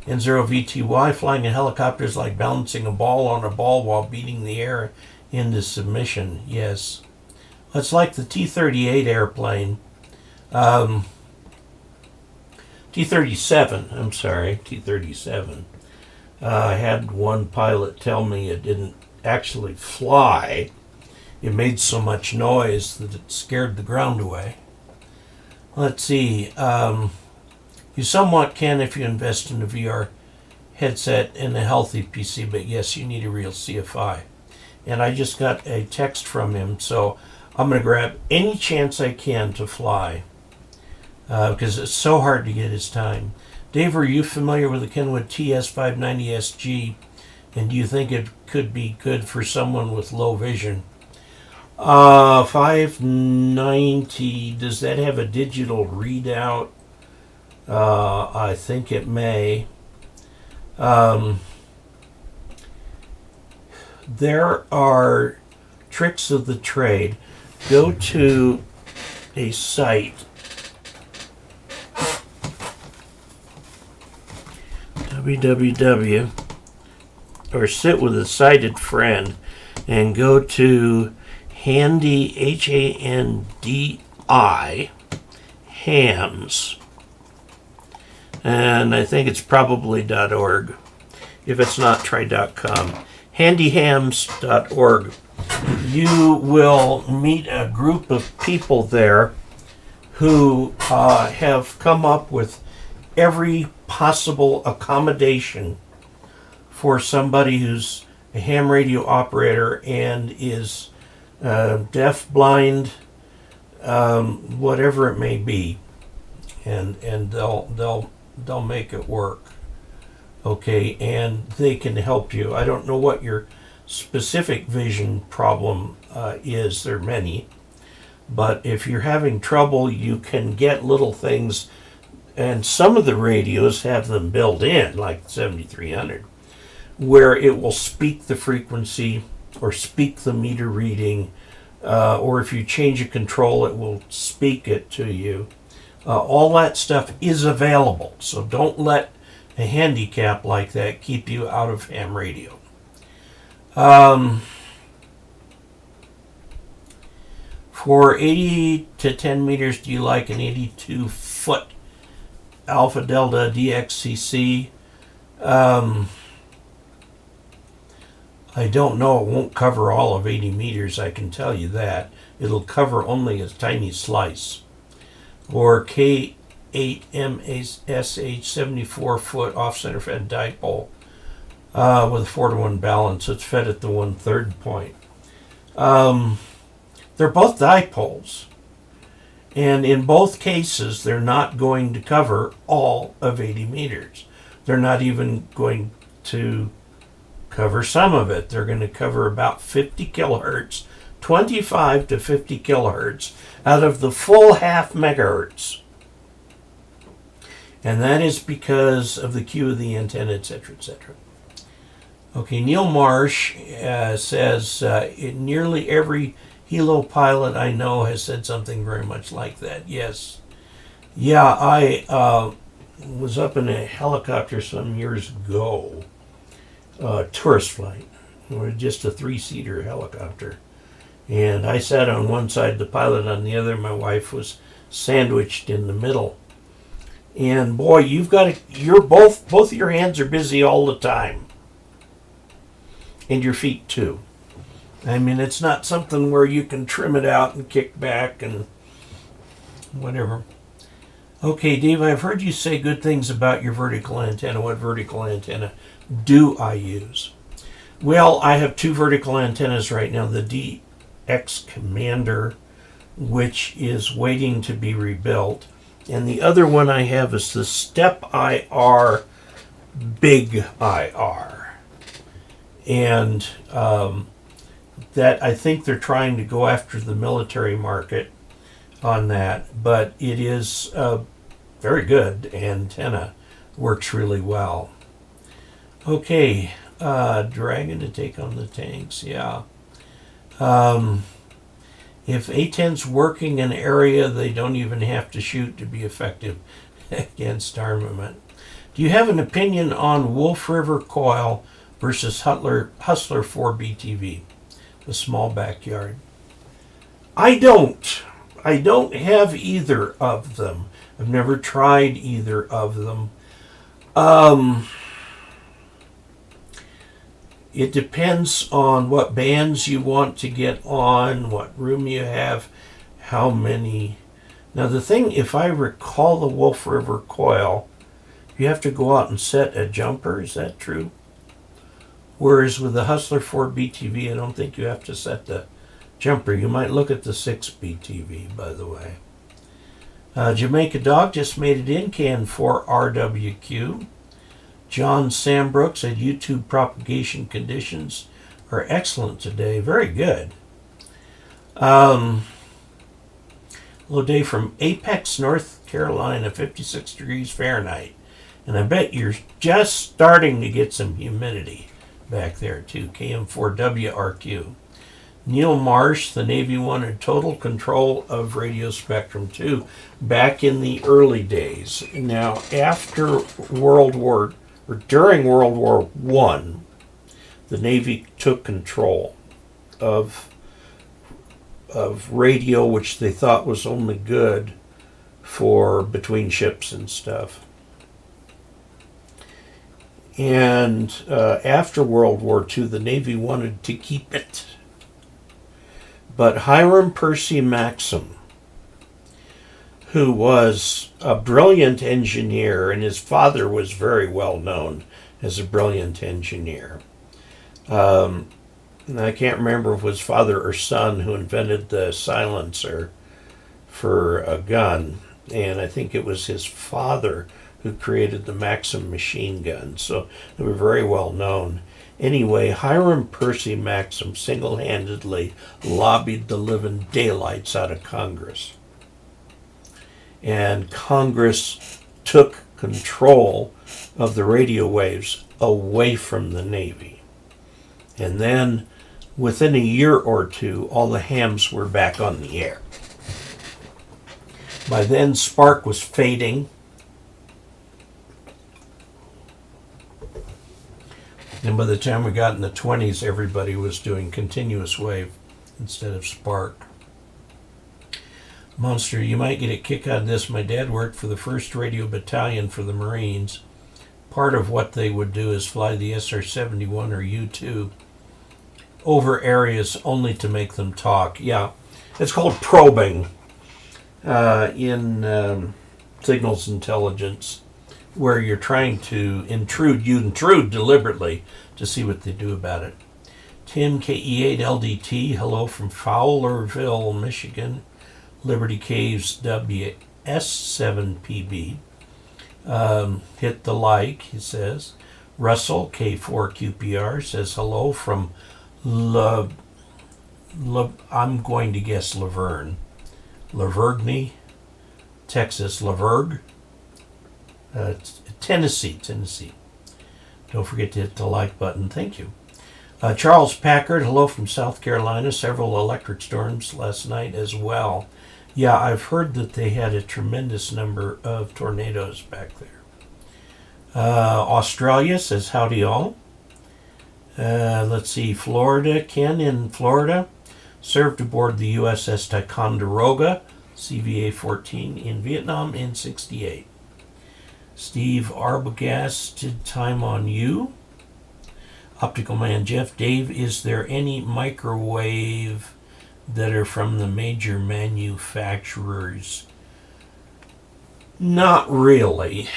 A: N0 VTY, flying a helicopter is like balancing a ball on a ball while beating the air into submission. Yes. It's like the T-38 airplane. T-37, I'm sorry, T-37. I had one pilot tell me it didn't actually fly. It made so much noise that it scared the ground away. Let's see. You somewhat can if you invest in a VR headset and a healthy PC, but yes, you need a real CFI. And I just got a text from him, so I'm going to grab any chance I can to fly because it's so hard to get his time. Dave, are you familiar with the Kenwood TS590SG, and do you think it could be good for someone with low vision? 590, does that have a digital readout? I think it may. There are tricks of the trade. Go to a site, www, or sit with a sighted friend and go to Handy, H-A-N-D-I, hams, and I think it's probably .org. If it's not, try .com. handyhams.org. You will meet a group of people there who have come up with every possible accommodation for somebody who's a ham radio operator and is deaf, blind, whatever it may be, and they'll make it work. Okay, and they can help you. I don't know what your specific vision problem is. There are many, but if you're having trouble, you can get little things, and some of the radios have them built in, like 7300, where it will speak the frequency or speak the meter reading, or if you change a control, it will speak it to you. All that stuff is available, so don't let a handicap like that keep you out of ham radio. For 80 to 10 meters, do you like an 82-foot Alpha Delta DXCC? I don't know. It won't cover all of 80 meters, I can tell you that. It'll cover only a tiny slice. Or K8MSH 74-foot off-center fed dipole with a 4-to-1 balance. It's fed at the 1/3 point. They're both dipoles. And in both cases, they're not going to cover all of 80 meters. They're not even going to cover some of it. They're going to cover about 50 kilohertz, 25 to 50 kilohertz out of the full half megahertz. And that is because of the Q of the antenna, etc., etc. Okay, Neil Marsh says, nearly every Hilo pilot I know has said something very much like that. Yes. Yeah, I was up in a helicopter some years ago, tourist flight, or just a 3-seater helicopter. And I sat on one side, the pilot on the other. My wife was sandwiched in the middle. And boy, you're both your hands are busy all the time. And your feet too. I mean, it's not something where you can trim it out and kick back and whatever. Okay, Dave, I've heard you say good things about your vertical antenna. What vertical antenna do I use? Well, I have 2 vertical antennas right now, the DX Commander which is waiting to be rebuilt. And the other one I have is the Step IR Big IR. And that I think they're trying to go after the military market on that, but it is a very good antenna. Works really well. Okay, Dragon to take on the tanks, yeah. If A-10's working an area, they don't even have to shoot to be effective against armament. Do you have an opinion on Wolf River Coil versus Hustler 4BTV, the small backyard? I don't have either of them. I've never tried either of them. It depends on what bands you want to get on, what room you have, how many. Now the thing, if I recall the Wolf River Coil, you have to go out and set a jumper, is that true? Whereas with the Hustler 4BTV, I don't think you have to set the jumper. You might look at the 6BTV, by the way. Jamaica Dog just made it in, KN4RWQ. John Sambrook said YouTube propagation conditions are excellent today. Very good. Hello, Dave from Apex, North Carolina, 56 degrees Fahrenheit. And I bet you're just starting to get some humidity back there too. KM4WRQ. Neil Marsh, the Navy wanted total control of radio spectrum too, back in the early days. Now, after during World War I, the Navy took control of radio, which they thought was only good for between ships and stuff. And after World War II, the Navy wanted to keep it. But Hiram Percy Maxim, who was a brilliant engineer, and his father was very well known as a brilliant engineer. And I can't remember if it was father or son who invented the silencer for a gun, and I think it was his father who created the Maxim machine gun, so they were very well known. Anyway, Hiram Percy Maxim single-handedly lobbied the living daylights out of Congress. And Congress took control of the radio waves away from the Navy. And then, within a year or two, all the hams were back on the air. By then, Spark was fading. And by the time we got in the 20s, everybody was doing continuous wave instead of Spark. Monster, you might get a kick out of this. My dad worked for the 1st Radio Battalion for the Marines. Part of what they would do is fly the SR-71 or U-2 over areas only to make them talk. Yeah, it's called probing in signals intelligence, where you're trying to intrude deliberately to see what they do about it. Tim, KE8LDT, hello from Fowlerville, Michigan. Liberty Caves WS7PB. Hit the like, he says. Russell, K4QPR, says hello from I'm going to guess Laverne. Lavergne, Texas. Lavergne. Tennessee. Don't forget to hit the like button. Thank you. Charles Packard, hello from South Carolina. Several electric storms last night as well. Yeah, I've heard that they had a tremendous number of tornadoes back there. Australia says howdy all. Let's see, Florida. Ken in Florida served aboard the USS Ticonderoga, CVA-14, in Vietnam in '68. Steve Arbogast, did time on you. Optical Man Jeff, Dave, is there any microwave that are from the major manufacturers? Not really.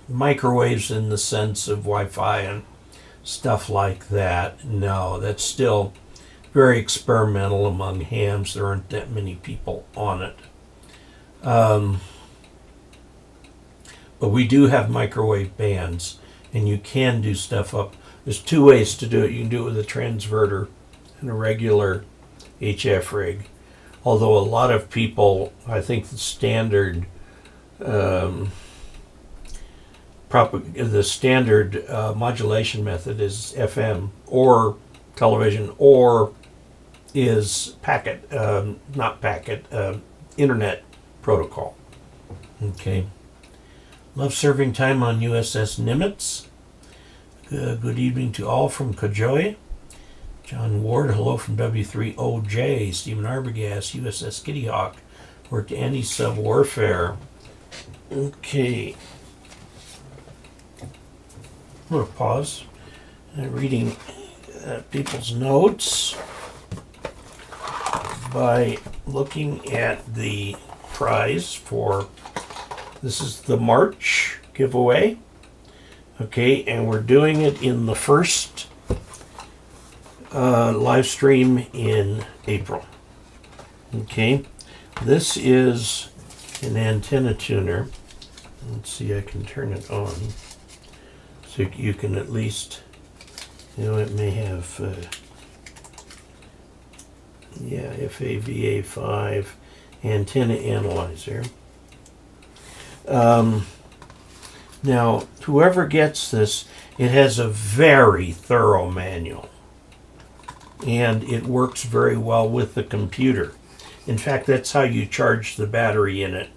A: Microwaves in the sense of Wi-Fi and stuff like that. No, that's still very experimental among hams. There aren't that many people on it. But we do have microwave bands, and you can do stuff up. There's two ways to do it. You can do it with a transverter and a regular HF rig. Although a lot of people, I think the standard modulation method is FM or television, or is internet protocol. Okay. Love serving time on USS Nimitz. Good evening to all from KE0OG. John Ward, hello from W3OJ. Stephen Arbogast, USS Kitty Hawk. Worked anti-sub warfare. Okay. I'm going to pause. Reading people's notes by looking at the prize for, this is the March giveaway. Okay, and we're doing it in the first live stream in April. Okay, this is an antenna tuner. Let's see, I can turn it on so you can at least, it may have FAVA5 antenna analyzer. Now, whoever gets this, it has a very thorough manual, and it works very well with the computer. In fact, that's how you charge the battery in it.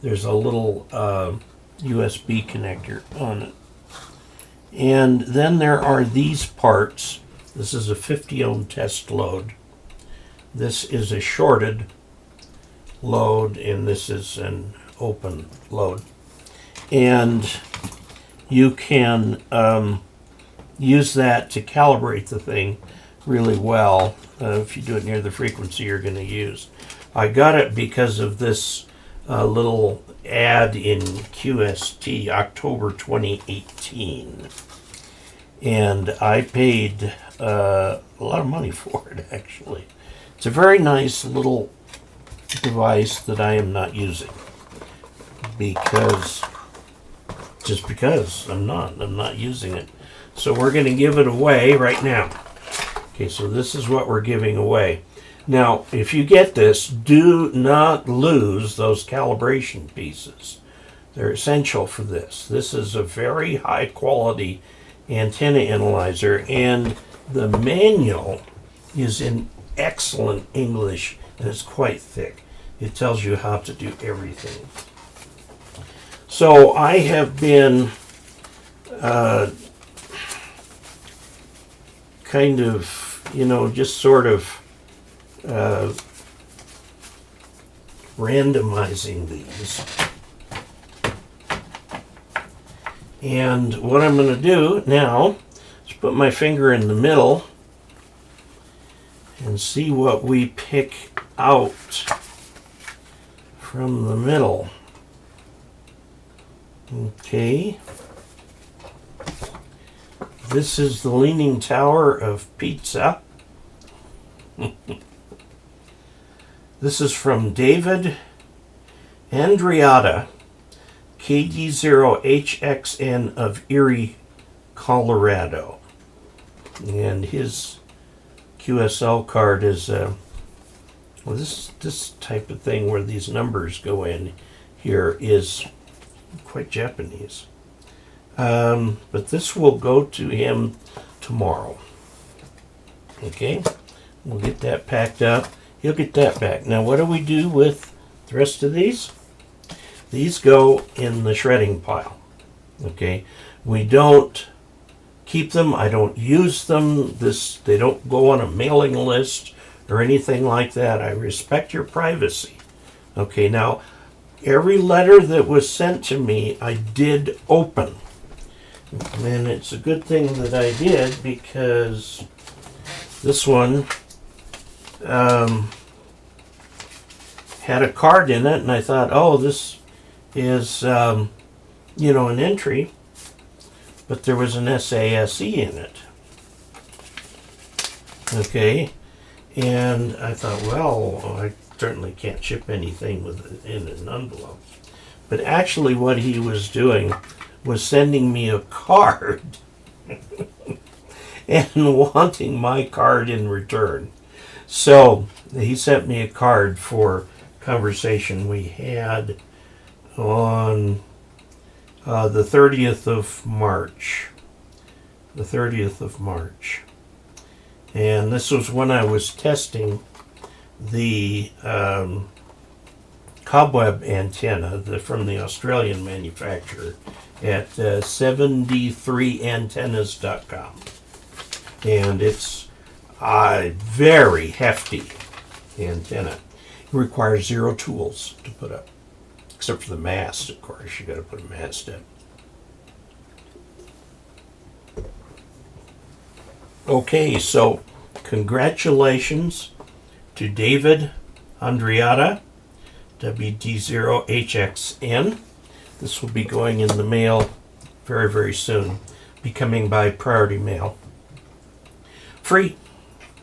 A: There's a little USB connector on it. And then there are these parts. This is a 50 ohm test load. This is a shorted load, and this is an open load. And you can use that to calibrate the thing really well if you do it near the frequency you're going to use. I got it because of this little ad in QST, October 2018. And I paid a lot of money for it, actually. It's a very nice little device that I am not using because I'm not using it. So we're going to give it away right now. Okay, so this is what we're giving away. Now, if you get this, do not lose those calibration pieces. They're essential for this. This is a very high quality antenna analyzer, and the manual is in excellent English, and it's quite thick. It tells you how to do everything. So I have been kind of, just sort of randomizing these. And what I'm going to do now is put my finger in the middle and see what we pick out from the middle. Okay. This is the Leaning Tower of Pizza. This is from David Andriata, KE0OG of Erie, Colorado. And his QSL card is this type of thing where these numbers go in here is quite Japanese. But this will go to him tomorrow. Okay, we'll get that packed up. He'll get that back. Now, what do we do with the rest of these? These go in the shredding pile. Okay, we don't keep them. I don't use them. They don't go on a mailing list or anything like that. I respect your privacy. Okay, now every letter that was sent to me, I did open. And it's a good thing that I did, because this one had a card in it, and I thought, oh, this is, an entry, but there was an SASE in it. Okay, And I thought, well, I certainly can't ship anything with in an envelope. But actually what he was doing was sending me a card and wanting my card in return. So he sent me a card for conversation we had on the 30th of March. The 30th of March. And this was when I was testing the cobweb antenna from the Australian manufacturer at 73antennas.com. And it's a very hefty antenna. It requires 0 tools to put up. Except for the mast, of course. You got to put a mast up. Okay, so congratulations to David Andriata, WD0HXN. This will be going in the mail very, very soon. Be coming by priority mail. Free.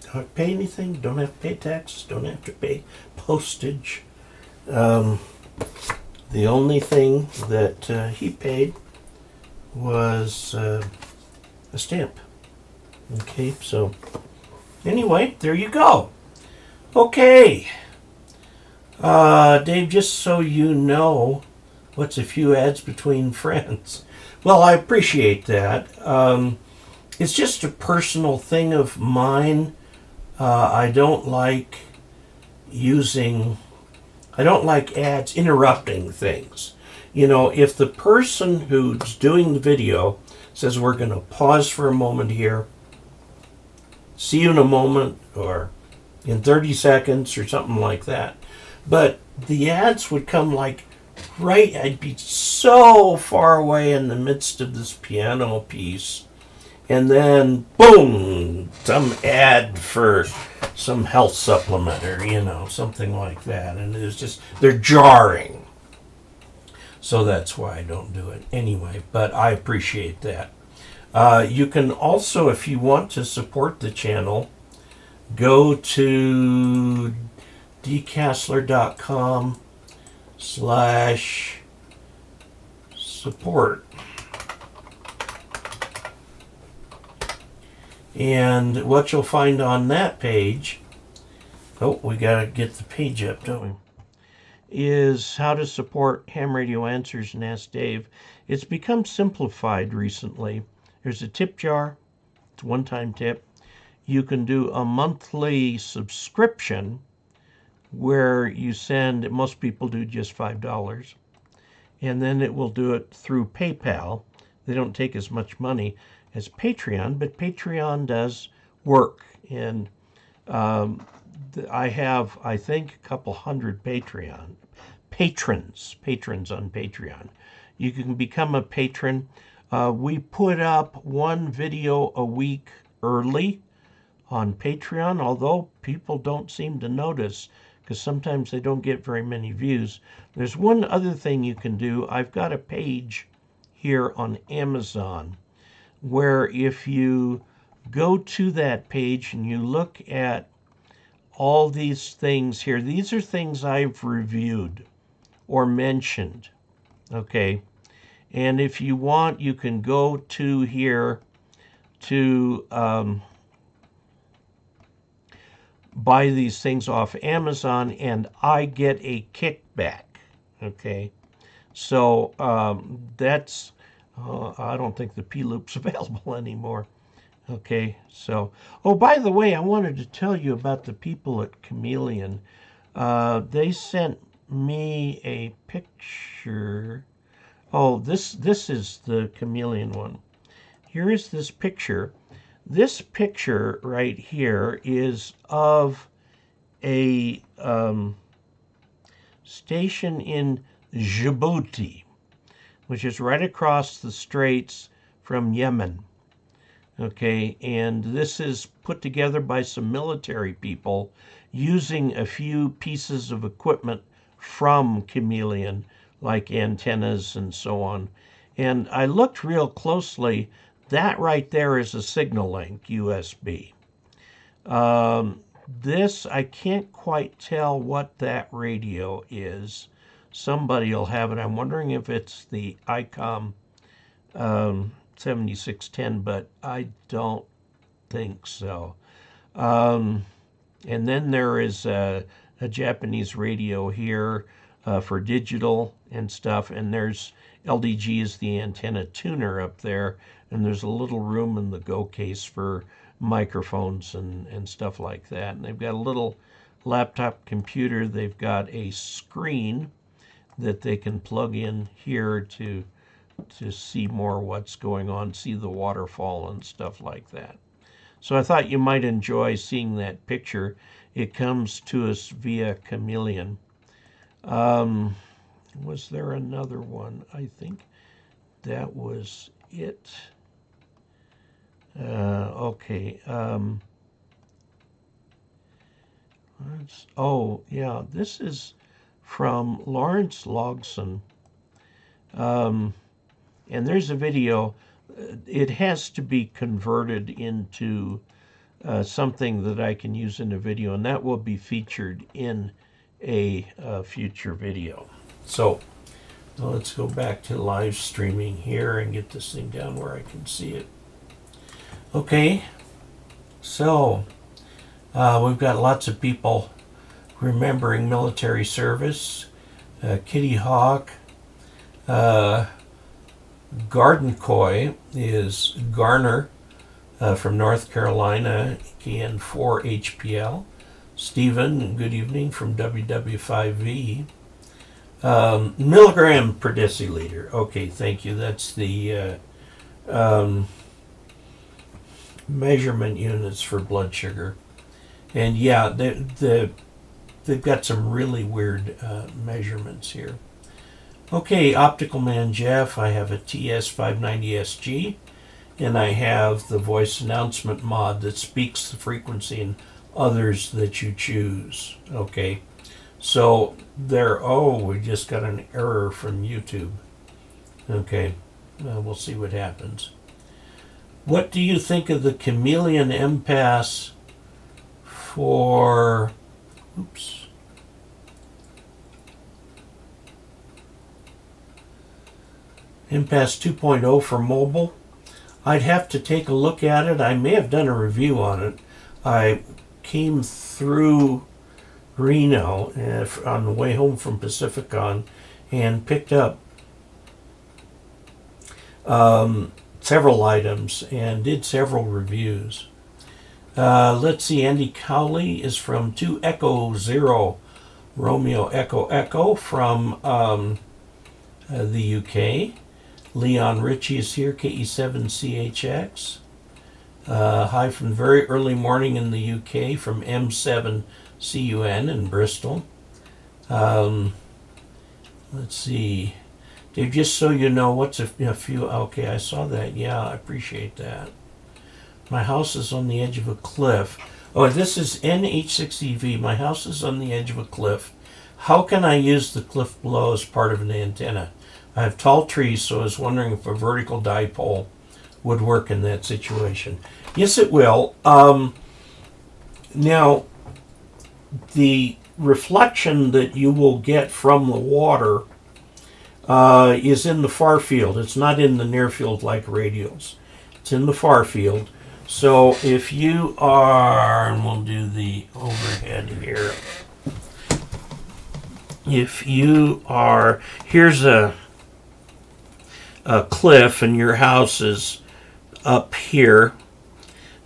A: Don't have to pay anything. Don't have to pay taxes. Don't have to pay postage. The only thing that he paid was a stamp. Okay, so anyway, there you go. Okay. Dave, just so you know, what's a few ads between friends? Well, I appreciate that. It's just a personal thing of mine. I don't like ads interrupting things. You know, if the person who's doing the video says we're going to pause for a moment here, see you in a moment, or in 30 seconds, or something like that. But the ads would come like I'd be so far away in the midst of this piano piece, and then boom, some ad for some health supplement or, something like that. And it's just, they're jarring. So that's why I don't do it anyway, but I appreciate that. You can also, if you want to support the channel, go to dcasler.com/support. And what you'll find on that page, we gotta get the page up, don't we? Is how to support Ham Radio Answers and Ask Dave. It's become simplified recently. There's a tip jar. It's a one-time tip. You can do a monthly subscription where you send, most people do just $5, and then it will do it through PayPal. They don't take as much money as Patreon, but Patreon does work. And I have, I think, a couple hundred patrons on Patreon. You can become a patron. We put up one video a week early on Patreon, although people don't seem to notice because sometimes they don't get very many views. There's one other thing you can do. I've got a page here on Amazon where if you go to that page and you look at all these things here, these are things I've reviewed or mentioned, okay? And if you want, you can go to here to buy these things off Amazon, and I get a kickback, okay? So that's, I don't think the P-Loop's available anymore. Okay, so, by the way, I wanted to tell you about the people at Chameleon. They sent me a picture. This is the Chameleon one. Here is this picture. This picture right here is of a station in Djibouti, which is right across the straits from Yemen. Okay, and this is put together by some military people using a few pieces of equipment from Chameleon, like antennas and so on. And I looked real closely. That right there is a signal link, USB. this, I can't quite tell what that radio is. Somebody will have it. I'm wondering if it's the ICOM 7610, but I don't think so. And then there is a Japanese radio here for digital and stuff, and there's LDG is the antenna tuner up there, and there's a little room in the Go case for microphones and stuff like that. And they've got a little laptop computer. They've got a screen that they can plug in here to see more what's going on, see the waterfall and stuff like that. So I thought you might enjoy seeing that picture. It comes to us via Chameleon. Was there another one? I think that was it. Okay. Oh, yeah, this is from Lawrence Logson. And there's a video. It has to be converted into something that I can use in a video, and that will be featured in a future video. So let's go back to live streaming here and get this thing down where I can see it. Okay, so we've got lots of people remembering military service. KE0OG. Garden Koi is Garner from North Carolina, KN4HPL. Stephen, good evening from WW5V. Milligram per deciliter. Okay, thank you. That's the measurement units for blood sugar. And yeah, they've got some really weird measurements here. Okay, Optical Man Jeff, I have a TS590SG, and I have the voice announcement mod that speaks the frequency and others that you choose. Okay, so there, we just got an error from YouTube. Okay, we'll see what happens. What do you think of the Chameleon MPass for, MPass 2.0 for mobile? I'd have to take a look at it. I may have done a review on it. I came through Reno on the way home from Pacificon and picked up several items and did several reviews. Let's see, Andy Cowley is from 2 Echo 0 Romeo Echo Echo from the UK. Leon Ritchie is here, KE7CHX. Hi from very early morning in the UK from M7CUN in Bristol. Let's see. Dave, just so you know, what's a few... Okay, I saw that. Yeah, I appreciate that. My house is on the edge of a cliff. Oh, this is NH6EV. My house is on the edge of a cliff. How can I use the cliff below as part of an antenna? I have tall trees, so I was wondering if a vertical dipole would work in that situation. Yes, it will. Now, the reflection that you will get from the water is in the far field. It's not in the near field like radials. It's in the far field. So if you are, and we'll do the overhead here. If you are, here's a cliff and your house is up here,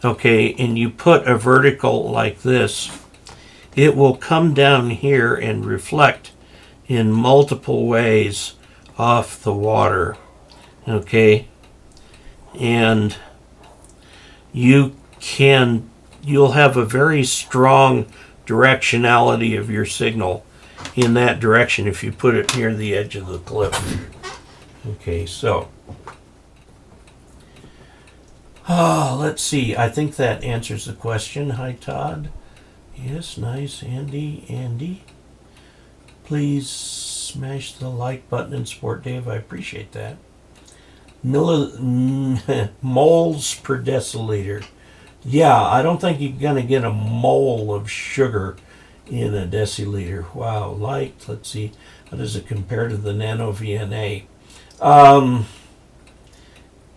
A: okay, and you put a vertical like this, it will come down here and reflect in multiple ways off the water, okay, and you'll have a very strong directionality of your signal in that direction if you put it near the edge of the cliff. Okay, so let's see. I think that answers the question. Hi, Todd. Yes, nice. Andy. Please smash the like button and support Dave. I appreciate that. Moles per deciliter. Yeah, I don't think you're going to get a mole of sugar in a deciliter. Wow, light, let's see, how does it compare to the nano VNA?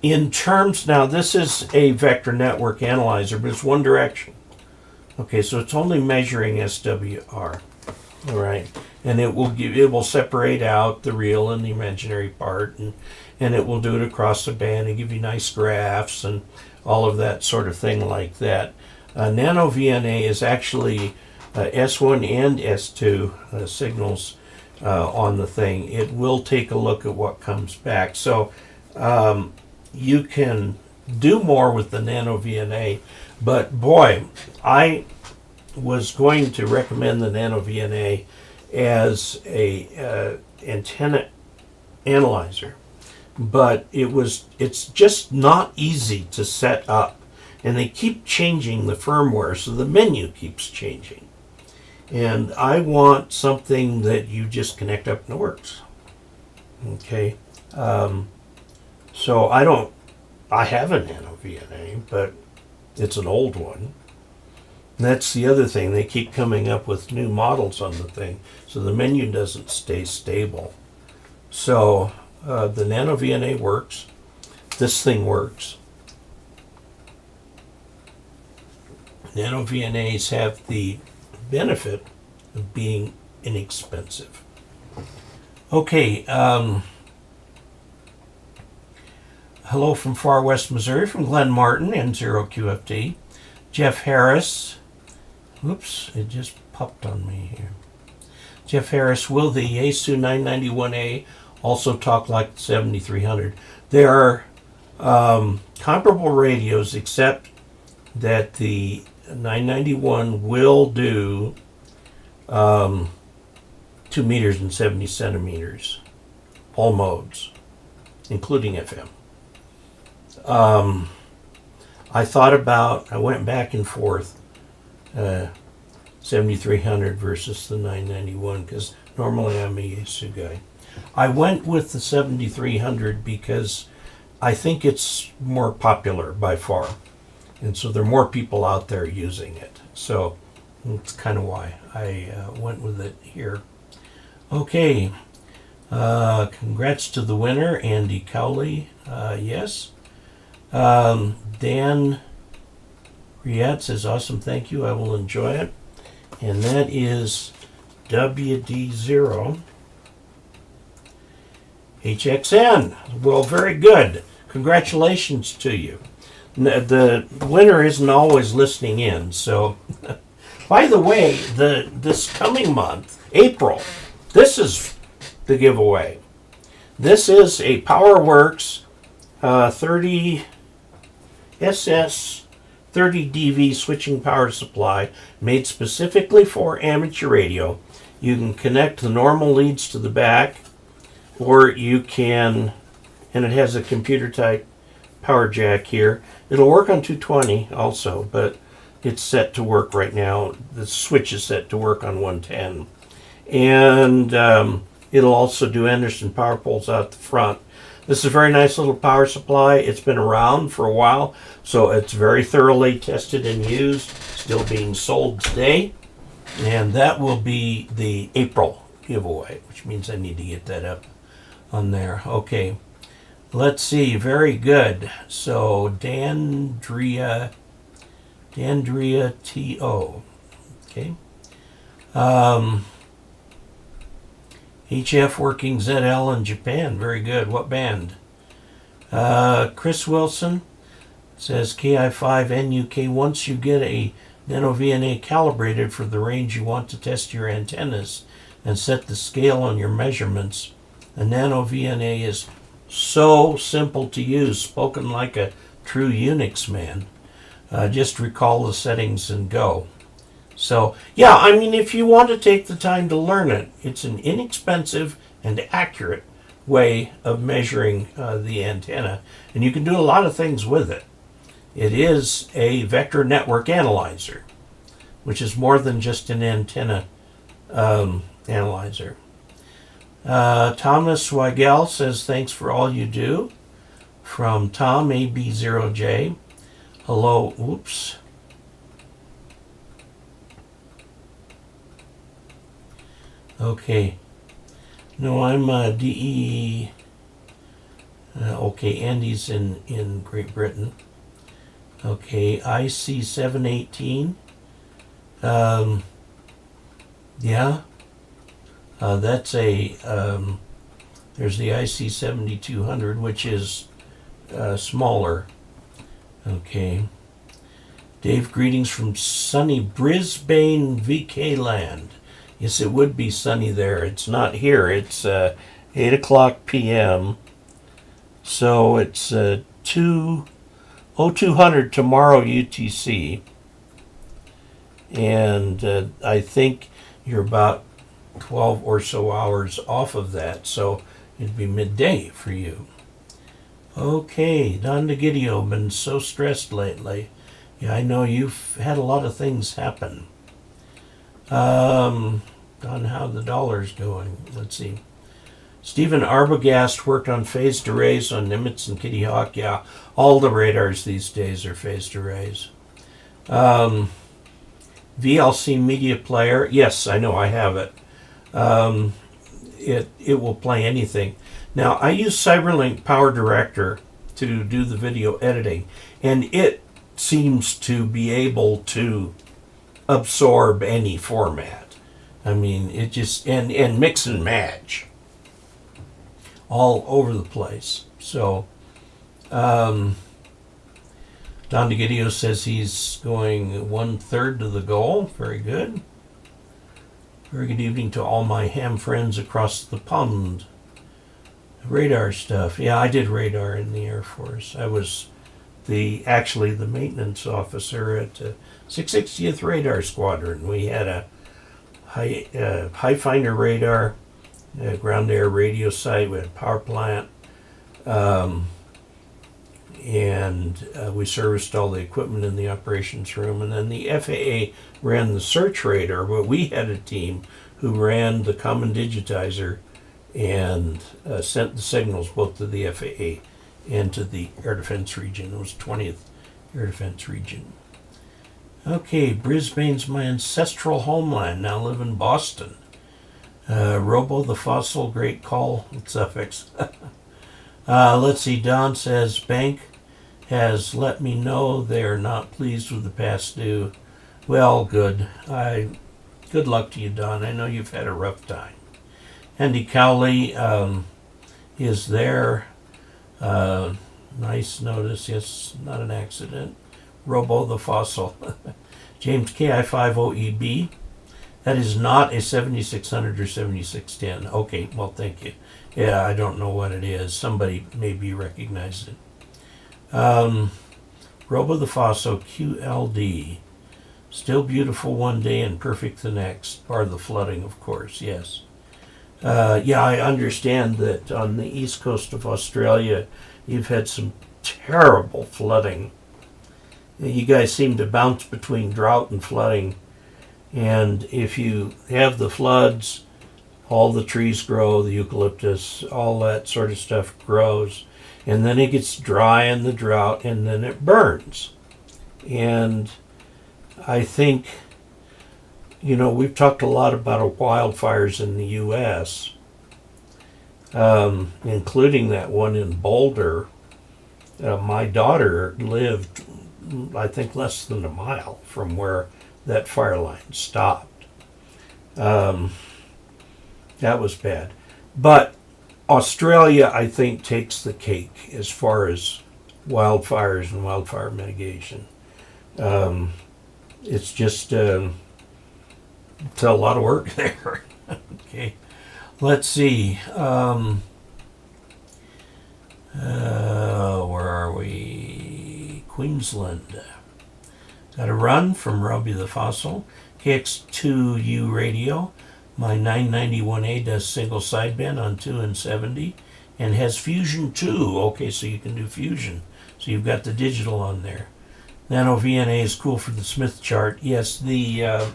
A: In terms, now this is a vector network analyzer, but it's one direction. Okay, so it's only measuring SWR. All right, and it will separate out the real and the imaginary part, and it will do it across the band and give you nice graphs and all of that sort of thing like that. Nano VNA is actually S1 and S2 signals on the thing. It will take a look at what comes back. So you can do more with the Nano VNA, but boy, I was going to recommend the Nano VNA as a antenna analyzer, but it's just not easy to set up, and they keep changing the firmware, so the menu keeps changing. And I want something that you just connect up and it works. Okay, so I have a Nano VNA, but it's an old one. And that's the other thing. They keep coming up with new models on the thing, so the menu doesn't stay stable. So the Nano VNA works. This thing works. Nano VNAs have the benefit of being inexpensive. Okay. Hello from far west Missouri, from Glen Martin, N0QFT. Jeff Harris. Oops, it just popped on me here. Jeff Harris, will the Yaesu 991A also talk like the 7300? There are comparable radios, except that the 991 will do 2 meters and 70 centimeters, all modes, including FM. I went back and forth, 7300 versus the 991, because normally I'm a Yaesu guy. I went with the 7300 because I think it's more popular by far, and so there are more people out there using it. So that's kind of why I went with it here. Okay, congrats to the winner, Andy Cowley. Yes. Dan Riyad says, awesome, thank you, I will enjoy it. And that is WD0 HXN. Well, very good. Congratulations to you. The winner isn't always listening in, so by the way, this coming month, April, this is the giveaway. This is a PowerWorks 30 SS 30 dV switching power supply made specifically for amateur radio. You can connect the normal leads to the back, or you can, and it has a computer type power jack here. It'll work on 220 also, but it's set to work right now. The switch is set to work on 110. And it'll also do Anderson power poles out the front. This is a very nice little power supply. It's been around for a while, so it's very thoroughly tested and used, still being sold today. And that will be the April giveaway, which means I need to get that up on there. Okay, let's see, very good. So Dandria T.O. Okay. HF working ZL in Japan. Very good. What band? Chris Wilson says KI5 NUK. Once you get a Nano VNA calibrated for the range you want to test your antennas and set the scale on your measurements, a Nano VNA is so simple to use, spoken like a true Unix man. Just recall the settings and go. So, yeah, I mean, if you want to take the time to learn it, it's an inexpensive and accurate way of measuring the antenna, and you can do a lot of things with it. It is a vector network analyzer, which is more than just an antenna analyzer. Thomas Weigel says, thanks for all you do. From Tom, AB0J. Hello, oops. Okay. No, I'm DE. Okay, Andy's in Great Britain. Okay, IC 718. Yeah, that's a, there's the IC 7200, which is smaller. Okay. Dave, greetings from sunny Brisbane, VK land. Yes, it would be sunny there. It's not here. It's 8 o'clock p.m. So it's 0200 tomorrow UTC. And I think you're about 12 or so hours off of that. So it'd be midday for you. Okay, Don DeGidio, been so stressed lately. Yeah, I know you've had a lot of things happen. Don, how the dollar's going? Let's see. Stephen Arbogast worked on phased arrays on Nimitz and Kitty Hawk. Yeah, all the radars these days are phased arrays. VLC media player. Yes, I know I have it. It will play anything. Now, I use CyberLink Power Director to do the video editing, and it seems to be able to absorb any format. I mean, it just, and mix and match all over the place. So, Don DeGidio says he's going 1/3 to the goal. Very good. Very good evening to all my ham friends across the pond. Radar stuff. Yeah, I did radar in the Air Force. I was actually the maintenance officer at 660th Radar Squadron. We had a high finder radar, a ground air radio site, we had a power plant, and we serviced all the equipment in the operations room. And then the FAA ran the search radar, but we had a team who ran the common digitizer and sent the signals both to the FAA and to the Air Defense Region. It was 20th Air Defense Region. Okay, Brisbane's my ancestral homeland. Now live in Boston. Robo the Fossil, great call with suffix. Let's see, Don says, bank has let me know they're not pleased with the past due. Well, good. Good luck to you, Don. I know you've had a rough time. Andy Cowley is there. Nice notice. Yes, not an accident. Robo the Fossil. James KI50EB. That is not a 7600 or 7610. Okay, well, thank you. Yeah, I don't know what it is. Somebody maybe recognized it. Robo the Fossil QLD. Still beautiful one day and perfect the next. Bar the flooding, of course, yes. Yeah, I understand that on the east coast of Australia, you've had some terrible flooding. You guys seem to bounce between drought and flooding. And if you have the floods, all the trees grow, the eucalyptus, all that sort of stuff grows. And then it gets dry in the drought, and then it burns. And I think, you know, we've talked a lot about wildfires in the U.S., including that one in Boulder. My daughter lived, I think, less than a mile from where that fire line stopped. That was bad. But Australia, I think, takes the cake as far as wildfires and wildfire mitigation. It's just it's a lot of work there. Okay, let's see. Where are we? Queensland. Got a run from Robbie the Fossil. KX2U radio. My 991A does single sideband on 2 and 70 and has Fusion 2. Okay, so you can do Fusion. So you've got the digital on there. Nano VNA is cool for the Smith chart. Yes, the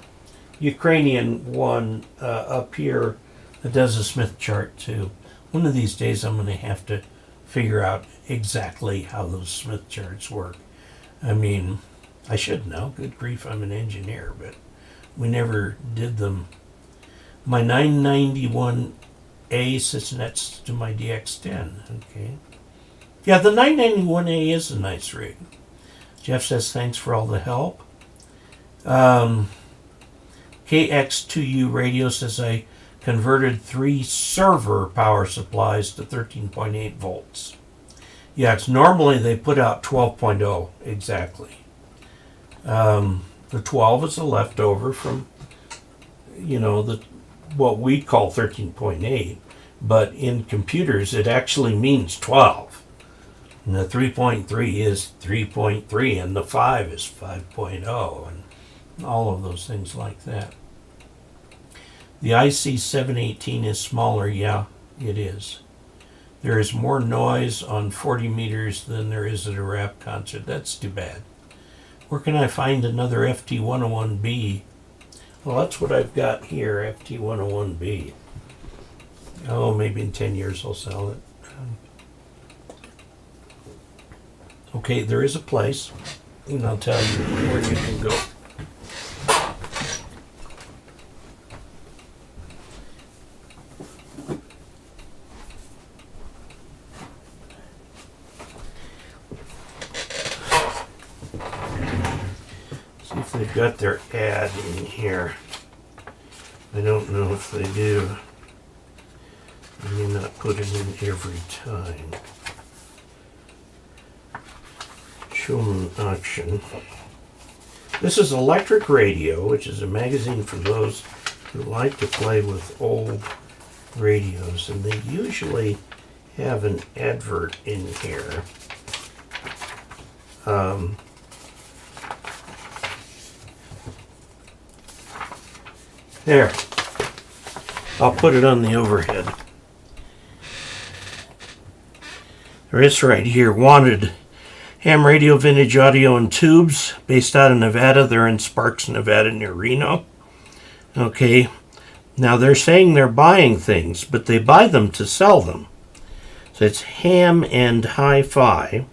A: Ukrainian one up here does a Smith chart too. One of these days I'm going to have to figure out exactly how those Smith charts work. I mean, I should know. Good grief, I'm an engineer, but we never did them. My 991A sits next to my DX10. Okay. Yeah, the 991A is a nice rig. Jeff says thanks for all the help. KX2U radio says I converted 3 server power supplies to 13.8 volts. Yeah, it's normally they put out 12.0 exactly. The 12 is a leftover from, the what we call 13.8, but in computers it actually means 12. And the 3.3 is 3.3, and the 5 is 5.0, and all of those things like that. The IC718 is smaller, yeah, it is. There is more noise on 40 meters than there is at a rap concert. That's too bad. Where can I find another FT101B? Well, that's what I've got here, FT101B. Oh, maybe in 10 years I'll sell it. Okay, there is a place, and I'll tell you where you can go. See if they've got their ad in here. I don't know if they do. I may not put it in every time. Show them auction. This is Electric Radio, which is a magazine for those who like to play with old radios, and they usually have an advert in here. There. I'll put it on the overhead. There is right here. Wanted. Ham radio, vintage audio, and tubes. Based out of Nevada. They're in Sparks, Nevada, near Reno. Okay. Now they're saying they're buying things, but they buy them to sell them. So it's Ham and Hi-Fi.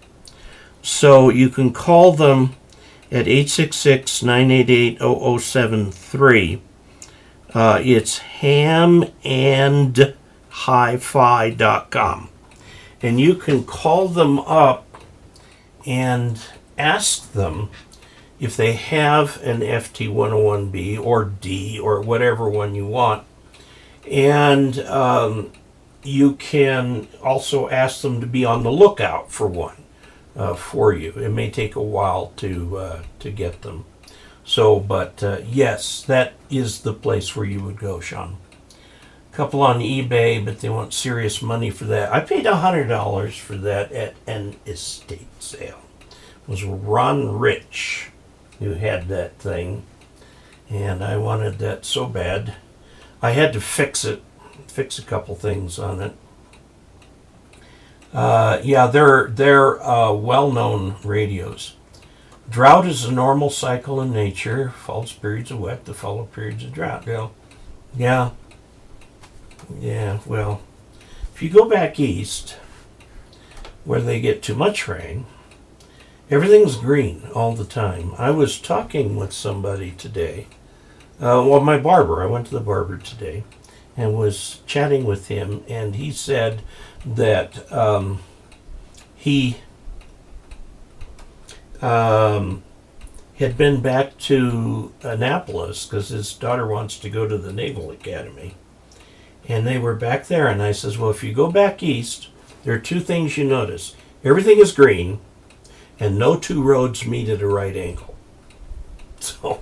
A: So you can call them at 866-988-0073. It's hamandhifi.com. And you can call them up and ask them if they have an FT101B or D or whatever one you want. And you can also ask them to be on the lookout for one for you. It may take a while to get them. So, but yes, that is the place where you would go, Sean. A couple on eBay, but they want serious money for that. I paid $100 for that at an estate sale. It was Ron Rich who had that thing, and I wanted that so bad. I had to fix a couple things on it. Yeah, they're well-known radios. Drought is a normal cycle in nature. False periods of wet to follow periods of drought. Yeah. Well, if you go back east, where they get too much rain, everything's green all the time. I was talking with somebody today. My barber. I went to the barber today and was chatting with him, and he said that he had been back to Annapolis because his daughter wants to go to the Naval Academy. And they were back there, and I says, well, if you go back east, there are two things you notice. Everything is green, and no two roads meet at a right angle. So,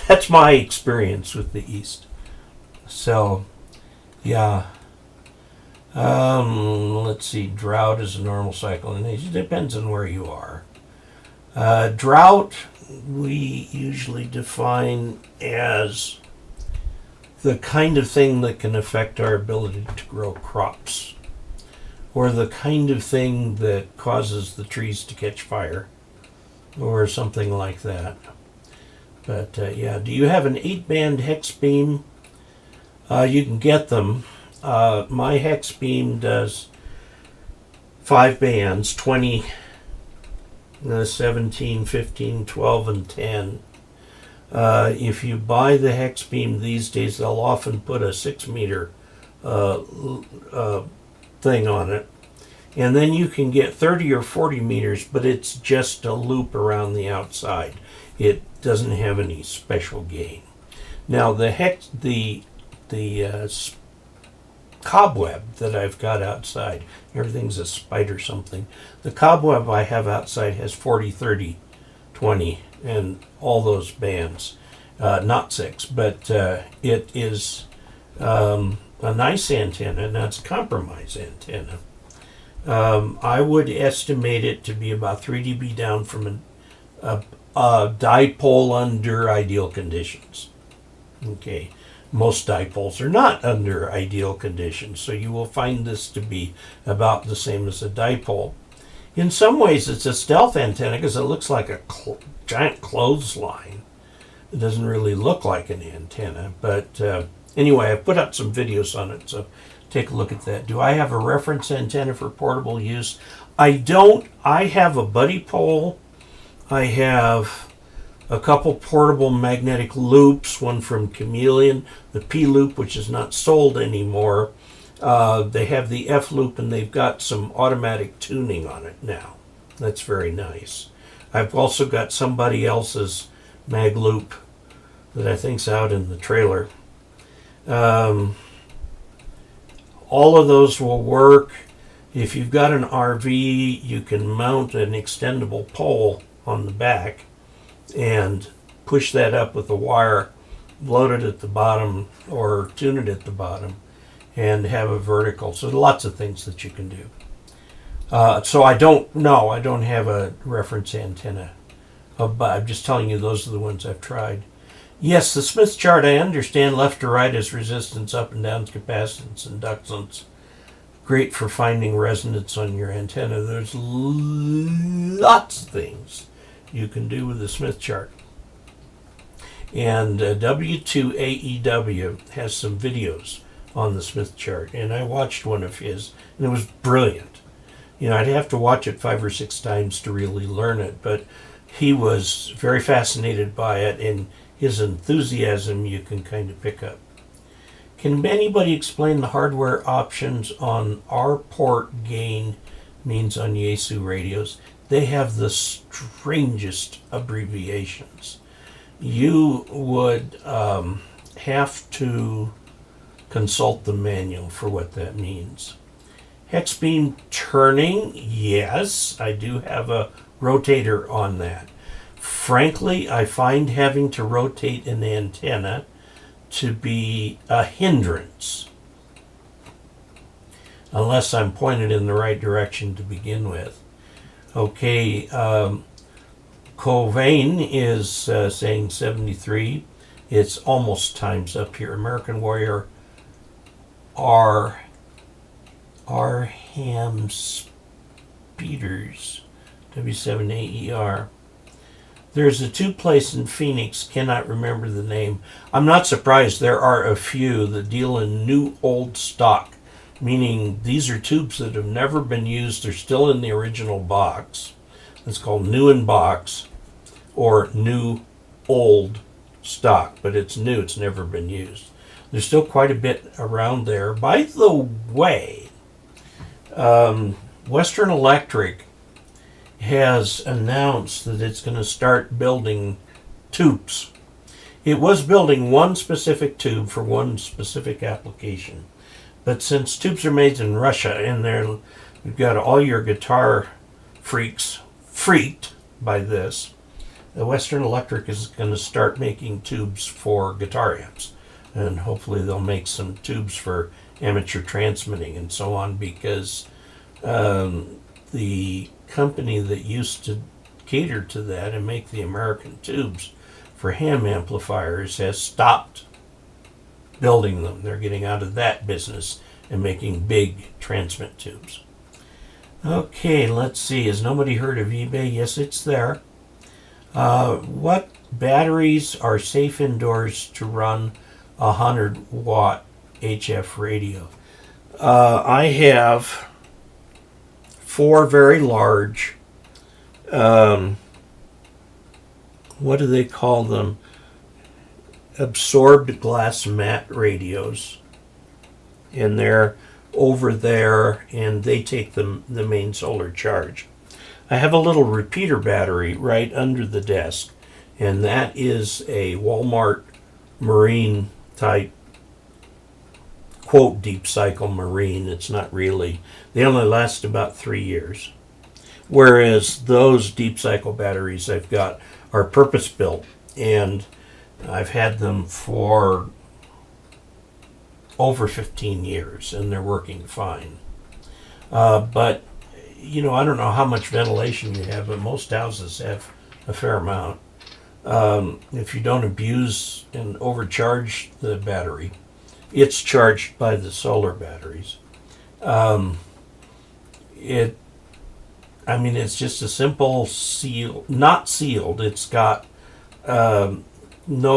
A: that's my experience with the east. So, yeah. Let's see, drought is a normal cycle, and it depends on where you are. Drought, we usually define as the kind of thing that can affect our ability to grow crops, or the kind of thing that causes the trees to catch fire, or something like that. But yeah, do you have an 8-band hex beam? You can get them. My hex beam does 5 bands, 20 17, 15, 12, and 10. If you buy the hex beam these days, they'll often put a 6 meter thing on it. And then you can get 30 or 40 meters, but it's just a loop around the outside. It doesn't have any special gain. Now the cobweb that I've got outside, everything's a spider something. The cobweb I have outside has 40, 30, 20, and all those bands. Not 6, but it is a nice antenna, and that's a compromise antenna. I would estimate it to be about 3 dB down from a dipole under ideal conditions. Okay. Most dipoles are not under ideal conditions, so you will find this to be about the same as a dipole. In some ways, it's a stealth antenna because it looks like a giant clothesline. It doesn't really look like an antenna, but anyway, I've put up some videos on it, so take a look at that. Do I have a reference antenna for portable use? I don't. I have a buddy pole. I have a couple portable magnetic loops, one from Chameleon, the P loop, which is not sold anymore. They have the F loop, and they've got some automatic tuning on it now. That's very nice. I've also got somebody else's mag loop that I think's out in the trailer. All of those will work. If you've got an RV, you can mount an extendable pole on the back and push that up with a wire, load it at the bottom or tune it at the bottom, and have a vertical. So lots of things that you can do. So I don't have a reference antenna, but I'm just telling you those are the ones I've tried. Yes, the Smith chart, I understand left to right is resistance, up and down capacitance, inductance. Great for finding resonance on your antenna. There's lots of things you can do with the Smith chart. And W2AEW has some videos on the Smith chart, and I watched one of his, and it was brilliant. I'd have to watch it 5 or 6 times to really learn it, but he was very fascinated by it, and his enthusiasm you can kind of pick up. Can anybody explain the hardware options on our port gain means on Yaesu radios? They have the strangest abbreviations. You would have to consult the manual for what that means. Hex beam turning, yes, I do have a rotator on that. Frankly, I find having to rotate an antenna to be a hindrance, unless I'm pointed in the right direction to begin with. Okay, Covain is saying 73. It's almost time's up here. American Warrior Ham Speeders, W7AER. There's a tube place in Phoenix, cannot remember the name. I'm not surprised. There are a few that deal in new old stock, meaning these are tubes that have never been used. They're still in the original box. It's called new in box or new old stock, but it's new. It's never been used. There's still quite a bit around there. By the way, Western Electric has announced that it's going to start building tubes. It was building one specific tube for one specific application. But since tubes are made in Russia and we've got all your guitar freaks freaked by this, the Western Electric is going to start making tubes for guitar amps. And hopefully they'll make some tubes for amateur transmitting and so on, because the company that used to cater to that and make the American tubes for ham amplifiers has stopped building them. They're getting out of that business and making big transmit tubes. Okay, let's see. Has nobody heard of eBay? Yes, it's there. What batteries are safe indoors to run a 100-watt HF radio? I have 4 very large what do they call them? Absorbed glass mat radios. And they're over there, and they take the main solar charge. I have a little repeater battery right under the desk, and that is a Walmart Marine type, quote, deep cycle Marine. It's not really. They only last about 3 years. Whereas those deep cycle batteries I've got are purpose built, and I've had them for over 15 years, and they're working fine. But, you know, I don't know how much ventilation you have, but most houses have a fair amount. If you don't abuse and overcharge the battery, it's charged by the solar batteries. It's just a simple seal, not sealed. It's got no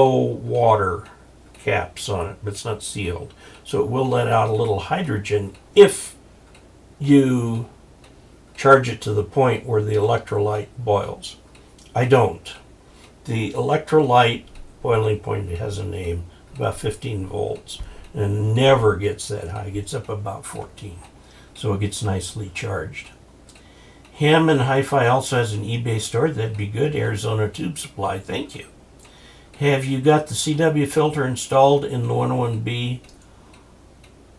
A: water caps on it, but it's not sealed. So it will let out a little hydrogen if you charge it to the point where the electrolyte boils. I don't. The electrolyte boiling point has a name, about 15 volts, and never gets that high. It gets up about 14. So it gets nicely charged. Ham and Hi-Fi also has an eBay store. That'd be good. Arizona Tube Supply. Thank you. Have you got the CW filter installed in the 101B?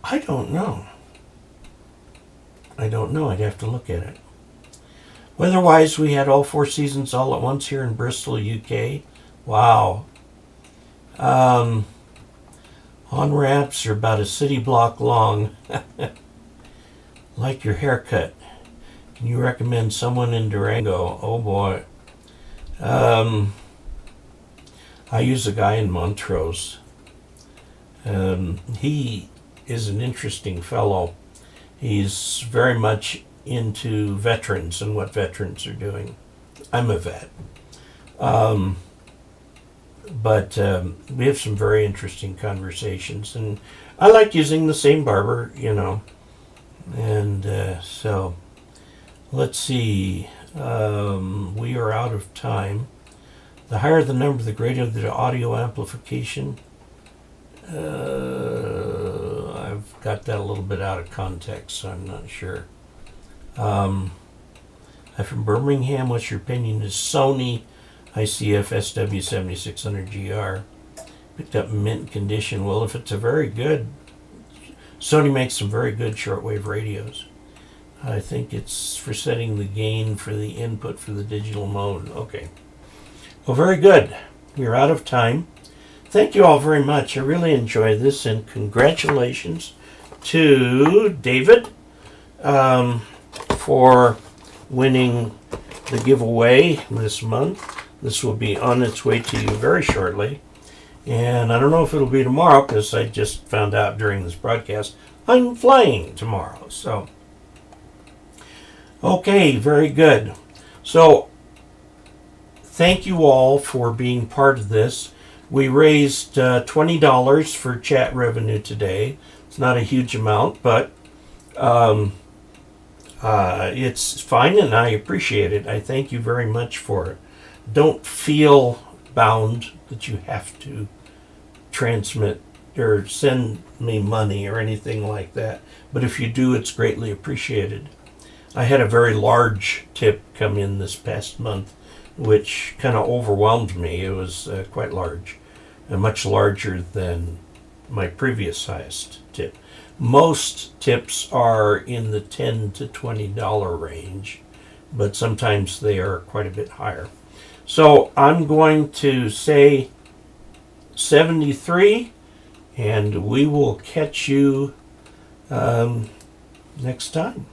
A: I don't know. I'd have to look at it. Weather-wise, we had all 4 seasons all at once here in Bristol, UK. Wow. On-ramps are about a city block long. Like your haircut. Can you recommend someone in Durango? Oh boy. I use a guy in Montrose. He is an interesting fellow. He's very much into veterans and what veterans are doing. I'm a vet. But we have some very interesting conversations. And I like using the same barber, you know. And so, let's see. We are out of time. The higher the number, the greater the audio amplification. I've got that a little bit out of context, so I'm not sure. I'm from Birmingham. What's your opinion? Is Sony ICF SW7600GR picked up mint condition? Well, if it's a very good, Sony makes some very good shortwave radios. I think it's for setting the gain for the input for the digital mode. Okay. Well, very good. We're out of time. Thank you all very much. I really enjoyed this, and congratulations to David for winning the giveaway this month. This will be on its way to you very shortly. And I don't know if it'll be tomorrow, because I just found out during this broadcast I'm flying tomorrow. So, okay, very good. So, thank you all for being part of this. We raised $20 for chat revenue today. It's not a huge amount, but it's fine, and I appreciate it. I thank you very much for it. Don't feel bound that you have to transmit or send me money or anything like that. But if you do, it's greatly appreciated. I had a very large tip come in this past month, which kind of overwhelmed me. It was quite large, and much larger than my previous highest tip. Most tips are in the $10 to $20 range, but sometimes they are quite a bit higher. So I'm going to say 73, and we will catch you next time.